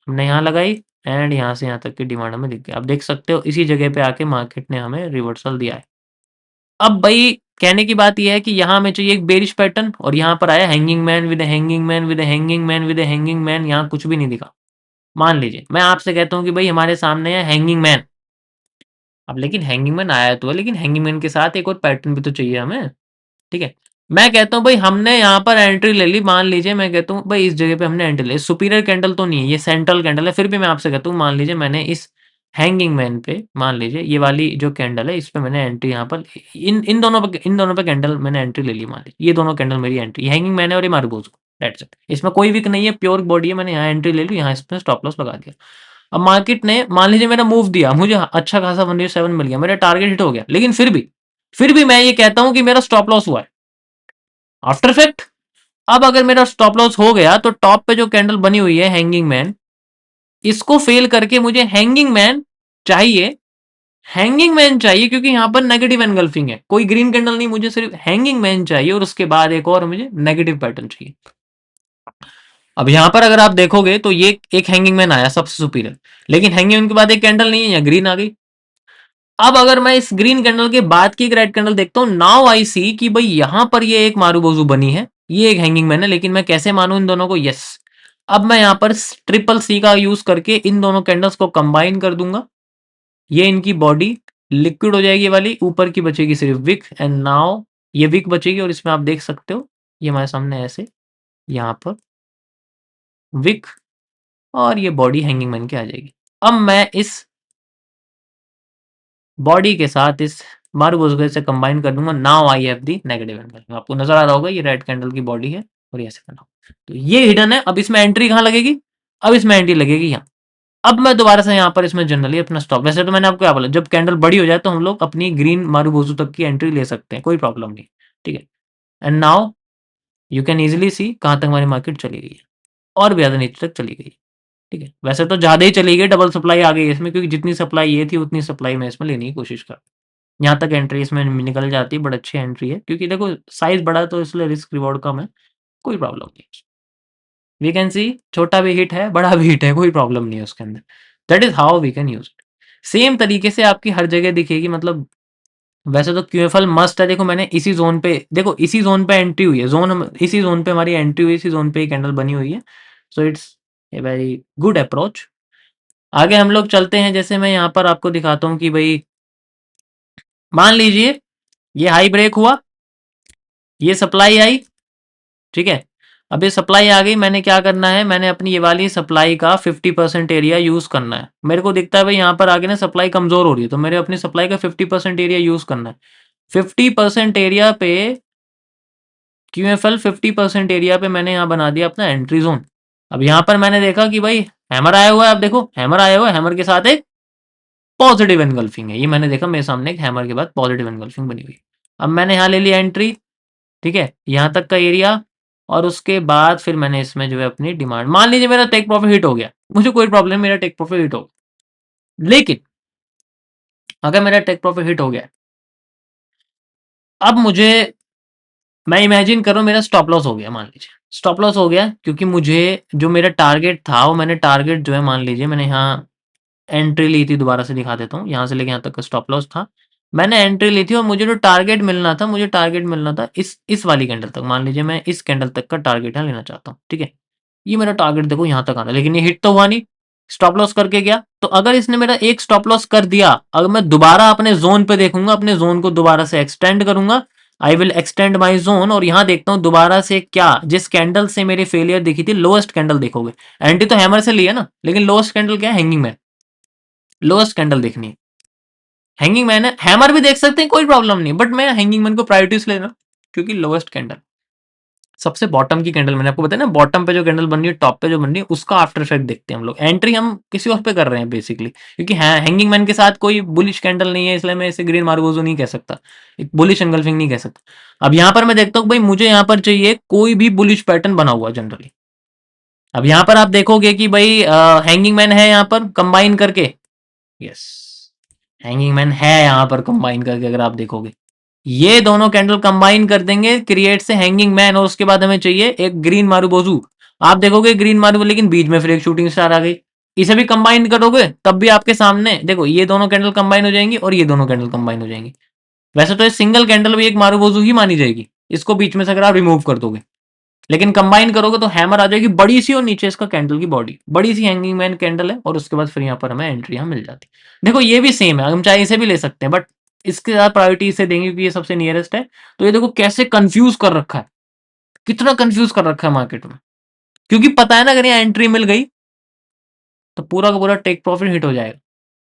हमने यहाँ लगाई, एंड यहाँ से यहाँ तक की डिमांड हमें दिख गई। आप देख सकते हो इसी जगह पे आके मार्केट ने हमें रिवर्सल दिया है। अब भाई कहने की बात ये है कि यहाँ हमें चाहिए एक बेरिश पैटर्न, और यहाँ पर आया hanging man with a hanging man with a hanging man with a hanging man, यहाँ कुछ भी नहीं दिखा। मान लीजिए मैं आपसे कहता हूँ कि भाई हमारे सामने है हैंगिंग मैन। अब लेकिन हैंगिंग मैन आया तो है, लेकिन हैंगिंग मैन के साथ एक और पैटर्न भी तो चाहिए हमें, ठीक है? मैं कहता हूँ भाई हमने यहाँ पर एंट्री ले ली, मान लीजिए मैं कहता हूँ भाई इस जगह पे हमने एंट्री ले, सुपीरियर कैंडल तो नहीं है, ये सेंट्रल कैंडल है, फिर भी मैं आपसे कहता हूँ, मान लीजिए मैंने इस हैंगिंग मैन पे, मान लीजिए ये वाली जो कैंडल है, इस पे मैंने एंट्री यहाँ पर, इन दोनों पे कैंडल मैंने एंट्री ले ली, मान लीजिए ये दोनों कैंडल मेरी एंट्री, हैंगिंग मैन है और ये मार्गोज, दैट्स इट। इसमें कोई विक नहीं है, प्योर बॉडी है, मैंने यहाँ एंट्री ले ली, यहाँ इसमें स्टॉप लॉस लगा दिया। अब मार्केट ने मान लीजिए मेरा मूव दिया, मुझे अच्छा खासा 107 मिल गया, मेरा टारगेट हिट हो गया, लेकिन फिर भी मैं ये कहता हूँ कि मेरा स्टॉप लॉस हुआ है। आफ्टर इफेक्ट, अब अगर मेरा स्टॉप लॉस हो गया तो टॉप पे जो कैंडल बनी हुई है हैंगिंग मैन, इसको फेल करके मुझे हैंगिंग मैन चाहिए, हैंगिंग मैन चाहिए क्योंकि यहाँ पर नेगेटिव एनगल्फिंग है, कोई ग्रीन कैंडल नहीं, मुझे सिर्फ हैंगिंग मैन चाहिए और उसके बाद एक और मुझे नेगेटिव पैटर्न चाहिए। अब यहाँ पर अगर आप देखोगे तो ये एक हैंगिंग मैन आया सबसे सुपीरियर, लेकिन हैंगिंग मैन के बाद एक कैंडल नहीं है, या ग्रीन आ गई। अब अगर मैं इस ग्रीन कैंडल के बाद की एक रेड कैंडल देखता हूँ, नाउ आई सी कि भाई यहां पर ये एक मारूबोजू बनी है, ये एक हैंगिंग मैन है, लेकिन मैं कैसे मानूं इन दोनों को? यस, अब मैं यहाँ पर ट्रिपल सी का यूज करके इन दोनों कैंडल्स को कंबाइन कर दूंगा। ये इनकी बॉडी लिक्विड हो जाएगी, ये वाली ऊपर की बचेगी सिर्फ विक, एंड नाउ ये विक बचेगी और इसमें आप देख सकते हो ये हमारे सामने ऐसे यहाँ पर विक और ये बॉडी हैंगिंग मैन की आ जाएगी। अब मैं इस बॉडी के साथ इस मारूबोजू से कंबाइन कर दूंगा, now I have the negative angle. आपको नजर आ रहा होगा ये रेड कैंडल की बॉडी है और ये ऐसे बना, तो ये हिडन है। अब इसमें एंट्री कहाँ लगेगी? अब इसमें एंट्री लगेगी यहाँ। अब मैं दोबारा से यहाँ पर इसमें जनरली अपना स्टॉप, वैसे तो मैंने आपको क्या बोला, जब कैंडल बड़ी हो जाए तो हम लोग अपनी ग्रीन मारूबोजू तक की एंट्री ले सकते हैं, कोई प्रॉब्लम नहीं, ठीक है। And now you can easily सी कहाँ तक हमारी मार्केट चली गई है, और भी ज़्यादा नीचे तक चली गई है, ठीक है। वैसे तो ज़्यादा ही चली गई, डबल सप्लाई आ गई है इसमें, क्योंकि जितनी सप्लाई ये थी उतनी सप्लाई मैं इसमें लेने की कोशिश कर, यहाँ तक एंट्री इसमें निकल जाती है, बड़ी अच्छी एंट्री है, क्योंकि देखो साइज़ बड़ा है तो इसलिए रिस्क रिवॉर्ड कम है, कोई प्रॉब्लम नहीं। वी कैन सी छोटा भी हिट है, बड़ा भी हिट है, कोई प्रॉब्लम नहीं है उसके अंदर। That is how we can use it. Same तरीके से आपकी हर जगह दिखेगी, मतलब वैसे तो क्यूएफएल मस्ट है। देखो मैंने इसी ज़ोन पे, देखो इसी ज़ोन पे एंट्री हुई है, इसी ज़ोन पे हमारी एंट्री हुई, इसी ज़ोन पे ही कैंडल बनी हुई है। So it's a very good approach. आगे हम लोग चलते हैं, जैसे मैं यहाँ पर आपको दिखाता हूँ कि भाई मान लीजिए ये हाई ब्रेक हुआ, ये सप्लाई आई, ठीक है। अब ये सप्लाई आ गई, मैंने क्या करना है, मैंने अपनी ये वाली सप्लाई का 50% एरिया यूज़ करना है। मेरे को दिखता है भाई यहाँ पर आगे ना सप्लाई कमज़ोर हो रही है, तो मेरे अपनी सप्लाई का 50% एरिया यूज़ करना है। 50% एरिया पे क्यूएफएल 50% एरिया पे मैंने यहाँ बना दिया अपना एंट्री जोन। अब यहाँ पर मैंने देखा कि भाई हैमर आया हुआ है, अब देखो हैमर आया हुआ है, हैमर के साथ एक पॉजिटिव एनगल्फिंग है, ये मैंने देखा मेरे सामने एक हैमर के बाद पॉजिटिव एनगल्फिंग बनी हुई। अब मैंने यहाँ ले लिया एंट्री, ठीक है, यहाँ तक का एरिया, और उसके बाद फिर मैंने इसमें जो है अपनी डिमांड, मान लीजिए मेरा टेक प्रॉफिट हिट हो गया, मुझे कोई प्रॉब्लम, मेरा टेक प्रॉफिट हिट हो, लेकिन अगर मेरा टेक प्रॉफिट हिट हो गया, अब मुझे, मैं इमेजिन कर रहा हूँ मेरा स्टॉप लॉस हो गया, मान लीजिए स्टॉप लॉस हो गया, क्योंकि मुझे जो मेरा टारगेट था, वो मैंने टारगेट जो है, मान लीजिए मैंने यहाँ एंट्री ली थी, दोबारा से दिखा देता हूँ, यहाँ से लेके यहाँ तक का स्टॉप लॉस था, मैंने एंट्री ली थी और मुझे जो टारगेट मिलना था, मुझे टारगेट मिलना था इस वाली कैंडल तक, मान लीजिए मैं इस कैंडल तक का टारगेट यहाँ लेना चाहता हूँ, ठीक है। ये मेरा टारगेट देखो यहाँ तक आना, लेकिन ये हिट तो हुआ नहीं, स्टॉप लॉस करके गया। तो अगर इसने मेरा एक स्टॉप लॉस कर दिया, अगर मैं दोबारा अपने जोन पे देखूंगा, अपने जोन को दोबारा से एक्सटेंड करूंगा, I will extend my zone, और यहाँ देखता हूँ दोबारा से क्या, जिस कैंडल से मेरी फेलियर दिखी थी, लोएस्ट कैंडल देखोगे, एंट्री तो हैमर से ली है ना, लेकिन लोएस्ट कैंडल क्या है, हैंगिंग मैन, लोएस्ट कैंडल देखनी है, हैंगिंग मैन है, हैमर भी देख सकते हैं, कोई प्रॉब्लम नहीं, बट मैं हैंगिंग मैन को प्रायोरिटी से लेना, क्योंकि लोएस्ट कैंडल, सबसे बॉटम की कैंडल, मैंने आपको बताया ना, बॉटम पे जो कैंडल बन रही है, टॉप पे जो बन रही है, उसका आफ्टर इफेक्ट देखते हैं हम लोग। एंट्री हम किसी और पे कर रहे हैं बेसिकली, क्योंकि हैंगिंग मैन के साथ कोई बुलिश कैंडल नहीं है, इसलिए मैं इसे ग्रीन मार्गोजो नहीं कह सकता, एक बुलिश एंगल्फिंग नहीं कह सकता। अब यहाँ पर मैं देखता हूँ भाई, मुझे यहाँ पर चाहिए कोई भी बुलिश पैटर्न बना हुआ जनरली। अब यहाँ पर आप देखोगे कि भाई हैंगिंग मैन है यहाँ पर कंबाइन करके, यस, हैंगिंग मैन है यहाँ पर कंबाइन करके, अगर आप देखोगे ये दोनों कैंडल कंबाइन कर देंगे, क्रिएट से हैंगिंग मैन, और उसके बाद हमें चाहिए एक ग्रीन मारूबोजू। आप देखोगे ग्रीन मारू, लेकिन बीच में फिर एक शूटिंग स्टार आ गई, इसे भी कंबाइन करोगे तब भी आपके सामने देखो ये दोनों कैंडल कंबाइन हो जाएंगी और ये दोनों कैंडल कंबाइन हो जाएंगी। वैसे तो ये सिंगल कैंडल भी एक मारूबोजू ही मानी जाएगी, इसको बीच में से अगर आप रिमूव कर दोगे, लेकिन कंबाइन करोगे तो हैमर आ जाएगी बड़ी सी, और नीचे इसका कैंडल की बॉडी बड़ी सी हैंगिंग मैन कैंडल है, और उसके बाद फिर यहाँ पर हमें एंट्री यहाँ मिल जाती है। देखो ये भी सेम है, हम चाहे इसे भी ले सकते हैं, बट इसके साथ प्रायोरिटी इसे देंगे क्योंकि ये सबसे नियरेस्ट है। तो ये देखो कैसे कंफ्यूज कर रखा है, कितना कंफ्यूज कर रखा है मार्केट में, क्योंकि पता है ना अगर यहाँ एंट्री मिल गई तो पूरा का पूरा टेक प्रॉफिट हिट हो जाएगा।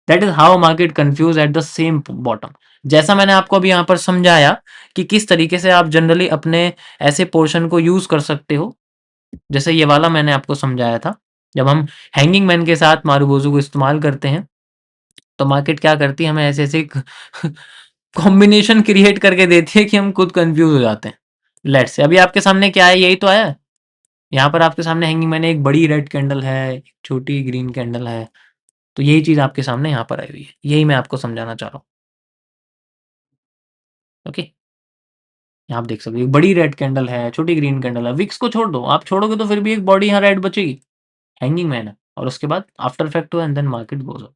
That is how market confuse at the same bottom. जैसा मैंने आपको अभी यहाँ पर समझाया कि किस तरीके से आप जनरली अपने ऐसे पोर्शन को यूज कर सकते हो, जैसे ये वाला मैंने आपको समझाया था, जब हम हैंगिंग मैन के साथ मारूबोजू को इस्तेमाल करते हैं तो मार्केट क्या करती है, हमें ऐसे ऐसे कॉम्बिनेशन क्रिएट करके देती है कि हम खुद कंफ्यूज हो जाते हैं। लेट्स से अभी आपके सामने क्या है, यही तो आया है। यहाँ पर आपके सामने हैंगिंग मैन, एक बड़ी रेड कैंडल है, एक छोटी ग्रीन कैंडल है, तो यही चीज़ आपके सामने यहाँ पर आई हुई है, यही मैं आपको समझाना चाह रहा हूँ। ओके, यहाँ आप देख सकते हो बड़ी रेड कैंडल है, छोटी ग्रीन कैंडल है। विक्स को छोड़ दो, आप छोड़ोगे तो फिर भी एक बॉडी यहाँ रेड बचेगी, हैंगिंग मैन है, और उसके बाद आफ्टर इफेक्ट हुआ and then market goes up.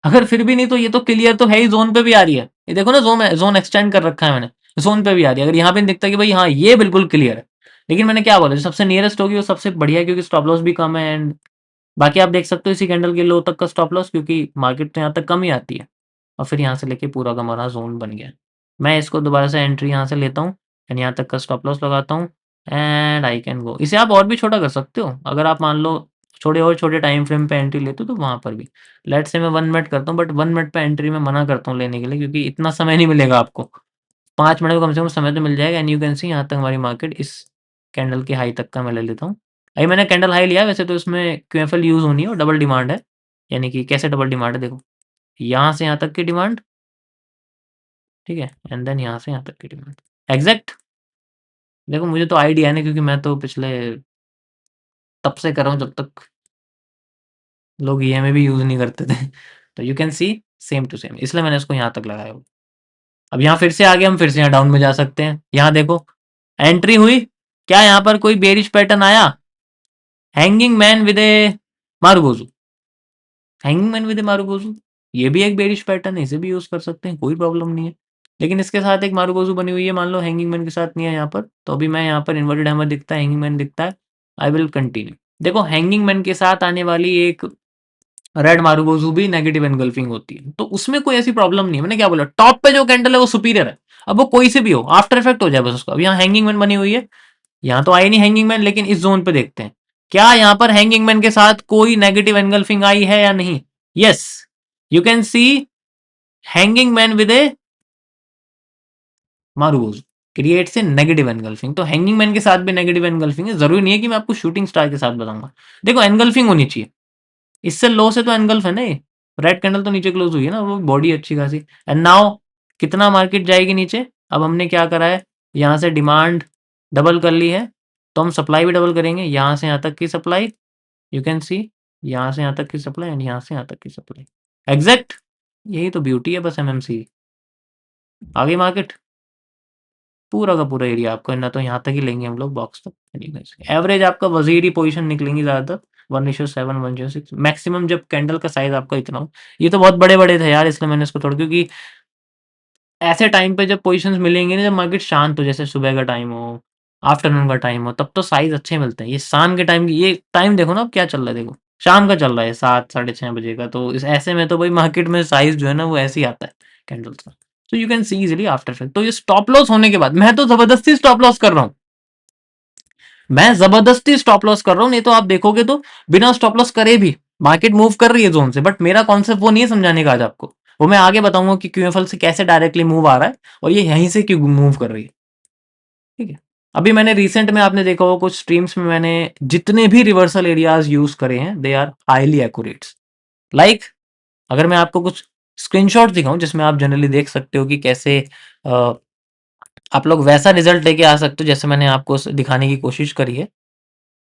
अगर फिर भी नहीं तो ये तो क्लियर तो है ही, जोन पे भी आ रही है, ये देखो ना, जोन एक्सटेंड कर रखा है मैंने, जोन पे भी आ रही है। अगर यहाँ पे नहीं दिखता कि भाई हाँ ये बिल्कुल क्लियर है, लेकिन मैंने क्या बोला, जो सबसे नियरेस्ट होगी वो सबसे बढ़िया है, क्योंकि स्टॉप लॉस भी कम है, एंड बाकी आप देख सकते हो इसी कैंडल के लो तक का स्टॉप लॉस, क्योंकि मार्केट तो यहाँ तक कम ही आती है, और फिर यहाँ से लेके पूरा का हमारा जोन बन गया। मैं इसको दोबारा से एंट्री यहाँ से लेता हूँ एंड यहाँ तक का स्टॉप लॉस लगाता हूँ, एंड आई कैन गो। इसे आप और भी छोटा कर सकते हो, अगर आप मान लो छोटे और छोटे टाइम फ्रेम पे एंट्री लेते हो तो वहाँ पर भी। लेट्स से मैं 1 मिनट करता हूँ, बट 1 मिनट पे एंट्री मैं मना करता हूँ लेने के लिए, क्योंकि इतना समय नहीं मिलेगा आपको। 5 मिनट का कम से कम समय तो मिल जाएगा, एंड यू कैन सी यहाँ तक हमारी मार्केट इस कैंडल के हाई तक का मैं ले लेता हूँ। अभी मैंने कैंडल हाई लिया है, वैसे तो इसमें क्यूएफएल यूज़ होनी है और डबल डिमांड है, यानी कि कैसे डबल डिमांड है देखो, यहाँ से यहाँ तक की डिमांड, ठीक है, एंड देन यहाँ से यहाँ तक की डिमांड एग्जैक्ट। देखो मुझे तो आइडिया है ना, क्योंकि मैं तो पिछले तब से कर रहा हूँ जब तक लोग ईएमए भी यूज़ नहीं करते थे। तो you can see same to same, इसलिए मैंने इसको यहाँ तक लगाया हुआ। अब यहाँ फिर से आगे, हम फिर से यहाँ डाउन में जा सकते हैं। यहाँ देखो एंट्री हुई, क्या यहाँ पर कोई बेरिश पैटर्न आया? Hanging man with a marubozu, hanging man with a marubozu, ये भी एक बेरिश पैटर्न है, इसे भी यूज कर सकते हैं, कोई प्रॉब्लम नहीं है। लेकिन इसके साथ एक मारुगोजू बनी हुई है, मान लो हैंगिंग मैन के साथ नहीं है यहाँ पर, तो अभी मैं यहाँ पर इन्वर्टेड हैमर दिखता है, हैंगिंग मैन दिखता है, आई विल कंटिन्यू। देखो हैंगिंग मैन के साथ आने वाली एक रेड मारुगोजू भी नेगेटिव एनगल्फिंग होती है, तो उसमें कोई ऐसी प्रॉब्लम नहीं है। मैंने क्या बोला, टॉप पे जो कैंडल है वो सुपीरियर है, अब वो कोई से भी हो, आफ्टर इफेक्ट हो जाए बस उसका। अब यहाँ हैंगिंग मैन बनी हुई है, यहाँ तो आई नहीं हैंगिंग मैन, लेकिन इस जोन पे देखते हैं क्या यहाँ पर हैंगिंग मैन के साथ कोई नेगेटिव एनगल्फिंग आई है या नहीं। Yes, you can see hanging man with a marubozu creates a negative engulfing. तो हैंगिंग मैन के साथ भी नेगेटिव एनगल्फिंग है, जरूरी नहीं है कि मैं आपको शूटिंग स्टार के साथ बताऊंगा। देखो एनगल्फिंग होनी चाहिए, इससे लो से तो एनगल्फ है ना, ये रेड कैंडल तो नीचे क्लोज हुई है ना, वो बॉडी अच्छी खासी। एंड नाउ कितना मार्केट जाएगी नीचे? अब हमने क्या करा है, यहाँ से डिमांड डबल कर ली है, तो हम सप्लाई भी डबल करेंगे, यहाँ से यहाँ तक की सप्लाई, यू कैन सी यहाँ से यहाँ तक की सप्लाई एंड यहाँ से यहाँ तक की सप्लाई एग्जैक्ट। यही तो ब्यूटी है बस एमएमसी। आगे मार्केट पूरा का पूरा एरिया आपका, ना तो यहाँ तक ही लेंगे हम लोग बॉक्स तक। एवरेज आपका वजीरी पोजीशन निकलेंगी ज़्यादातर 1:7 1:6, मैक्सिमम जब कैंडल का साइज आपका इतना हो। ये तो बहुत बड़े बड़े थे यार, इसलिए मैंने इसको थोड़ा, क्योंकि ऐसे टाइम पे जब पोजीशंस मिलेंगे ना, जब मार्केट शांत हो, जैसे सुबह का टाइम हो, आफ्टरनून का टाइम हो, तब तो साइज अच्छे मिलते हैं। ये शाम के टाइम, ये टाइम देखो ना अब क्या चल रहा है, देखो शाम का चल रहा है 7 साढ़े 6 बजे का, तो इस ऐसे में तो भाई मार्केट में साइज जो है ना वो ऐसे ही आता है कैंडल्स का। तो you can C easily after effect. तो ये स्टॉप लॉस होने के बाद मैं तो जबरदस्ती स्टॉप लॉस कर रहा हूँ, मैं जबरदस्ती स्टॉप लॉस कर रहा हूँ, नहीं तो आप देखोगे तो बिना स्टॉप लॉस करे भी मार्केट मूव कर रही है जोन से। बट मेरा कॉन्सेप्ट वो नहीं है समझाने का आज आपको, वो मैं आगे बताऊंगा कि क्यूएफएल से कैसे डायरेक्टली मूव आ रहा है और ये यहीं से क्यों मूव कर रही है। ठीक है, अभी मैंने रिसेंट में आपने देखा होगा कुछ स्ट्रीम्स में मैंने जितने भी रिवर्सल एरियाज यूज करे हैं, दे आर हाईली एक्यूरेट्स। लाइक अगर मैं आपको कुछ स्क्रीनशॉट दिखाऊं जिसमें आप जनरली देख सकते हो कि कैसे आप लोग वैसा रिजल्ट लेके आ सकते हो जैसे मैंने आपको दिखाने की कोशिश करी है।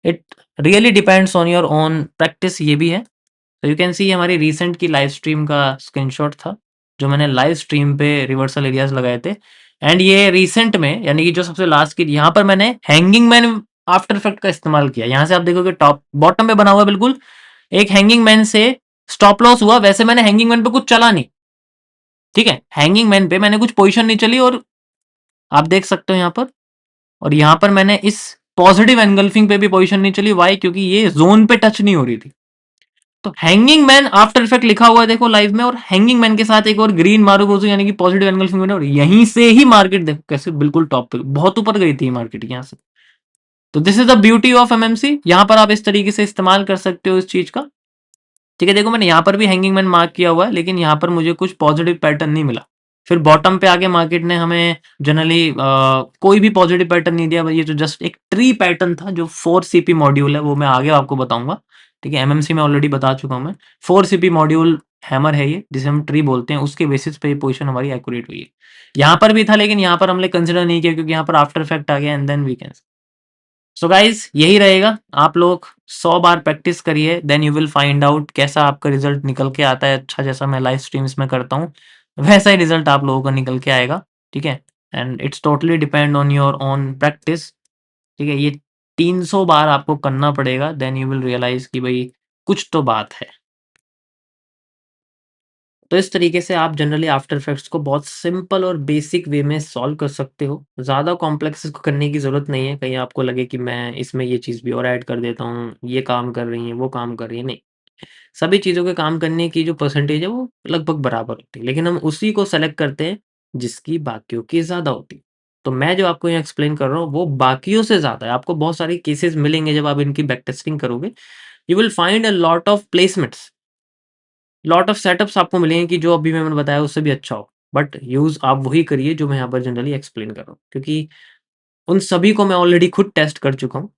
It really depends on your own practice, ये भी है। तो यू कैन सी हमारी रिसेंट की लाइव स्ट्रीम का स्क्रीनशॉट था, जो मैंने लाइव स्ट्रीम पे रिवर्सल एरियाज लगाए थे। एंड ये रिसेंट में, यानी कि जो सबसे लास्ट की, यहाँ पर मैंने हैंगिंग मैन आफ्टर इफेक्ट का इस्तेमाल किया। यहाँ से आप देखोगे टॉप बॉटम पे बना हुआ बिल्कुल, एक हैंगिंग मैन से स्टॉप लॉस हुआ। वैसे मैंने हैंगिंग मैन पे कुछ चला नहीं, ठीक है, हैंगिंग मैन पे मैंने कुछ पोजीशन नहीं चली, और आप देख सकते हो यहाँ पर, और यहाँ पर मैंने इस पॉजिटिव एनगल्फिंग पे भी पोजीशन नहीं चली। वाई? क्योंकि ये जोन पे टच नहीं हो रही थी। तो हैंगिंग मैन आफ्टर इफेक्ट लिखा हुआ है देखो लाइव में, और हैंगिंग मैन के साथ एक और ग्रीन मारूगोजू यानी कि पॉजिटिव एनगल्फिंग, और यहीं से ही मार्केट देखो कैसे बिल्कुल टॉप पे, बहुत ऊपर गई थी मार्केट यहाँ से। तो this is the beauty of MMC, यहाँ पर आप इस तरीके से इस्तेमाल कर सकते हो इस चीज का। ठीक है, देखो मैंने यहाँ पर भी हैंगिंग मैन मार्क किया हुआ है, लेकिन यहाँ पर मुझे कुछ पॉजिटिव पैटर्न नहीं मिला। फिर बॉटम पे आके मार्केट ने हमें जनरली कोई भी पॉजिटिव पैटर्न नहीं दिया। ये जो जस्ट एक ट्री पैटर्न था, जो 4 CP मॉड्यूल है, वो मैं आगे आपको बताऊंगा। ठीक है, एमएमसी में ऑलरेडी बता चुका हूं मैं। 4 CP मॉड्यूल हैमर है ये, जिसे हम ट्री बोलते हैं, उसके बेसिस पे ये पोजीशन हमारी एक्यूरेट हुई है। यहाँ पर भी था, लेकिन यहाँ पर हमने कंसिडर नहीं किया क्योंकि यहाँ पर आफ्टर इफेक्ट आ गया and then weekend. So guys यही रहेगा, आप लोग 100 बार प्रैक्टिस करिए, then you will find out कैसा आपका रिज़ल्ट निकल के आता है। अच्छा, जैसा मैं लाइव स्ट्रीम्स में करता हूँ, वैसा ही रिज़ल्ट आप लोगों का निकल के आएगा, ठीक है? And it's totally depend on your own practice, ठीक है? ये 300 बार आपको करना पड़ेगा, देन यू विल रियलाइज़ कि भई कुछ तो बात है। तो इस तरीके से आप जनरली आफ्टर इफेक्ट्स को बहुत सिंपल और बेसिक वे में सॉल्व कर सकते हो। ज़्यादा कॉम्प्लेक्स इसको करने की ज़रूरत नहीं है, कहीं आपको लगे कि मैं इसमें ये चीज़ भी और ऐड कर देता हूँ, ये काम कर रही है, वो काम कर रही है, नहीं। सभी चीज़ों के काम करने की जो परसेंटेज है वो लगभग बराबर होती है, लेकिन हम उसी को सेलेक्ट करते हैं जिसकी बाकियों की ज़्यादा होती है। तो मैं जो आपको यहाँ एक्सप्लेन कर रहा हूँ वो बाकियों से ज़्यादा है। आपको बहुत सारे केसेज़ मिलेंगे जब आप इनकी बैक टेस्टिंग करोगे। You will find a lot of placements, lot of setups आपको मिलेंगे कि जो अभी मैंने बताया उससे भी अच्छा हो। बट यूज़ आप वही करिए जो मैं यहाँ पर जनरली एक्सप्लेन कर रहा हूँ, क्योंकि उन सभी को मैं ऑलरेडी खुद टेस्ट कर चुका हूँ।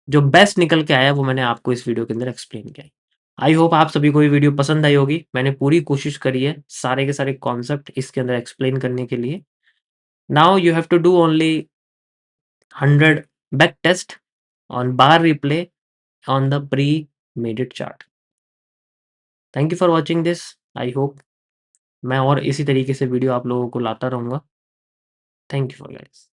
जो बेस्ट निकल के आया वो मैंने आपको इस वीडियो के अंदर एक्सप्लेन किया है। आई होप आप सभी को ये वीडियो पसंद आई होगी। मैंने पूरी कोशिश करी है सारे के सारे कॉन्सेप्ट इसके अंदर एक्सप्लेन करने के लिए। Now you have to do only 100 back test on bar replay on the premade it chart. Thank you for watching this. I hope मैं और इसी तरीके से वीडियो आप लोगों को लाता रहूँगा। Thank you for guys.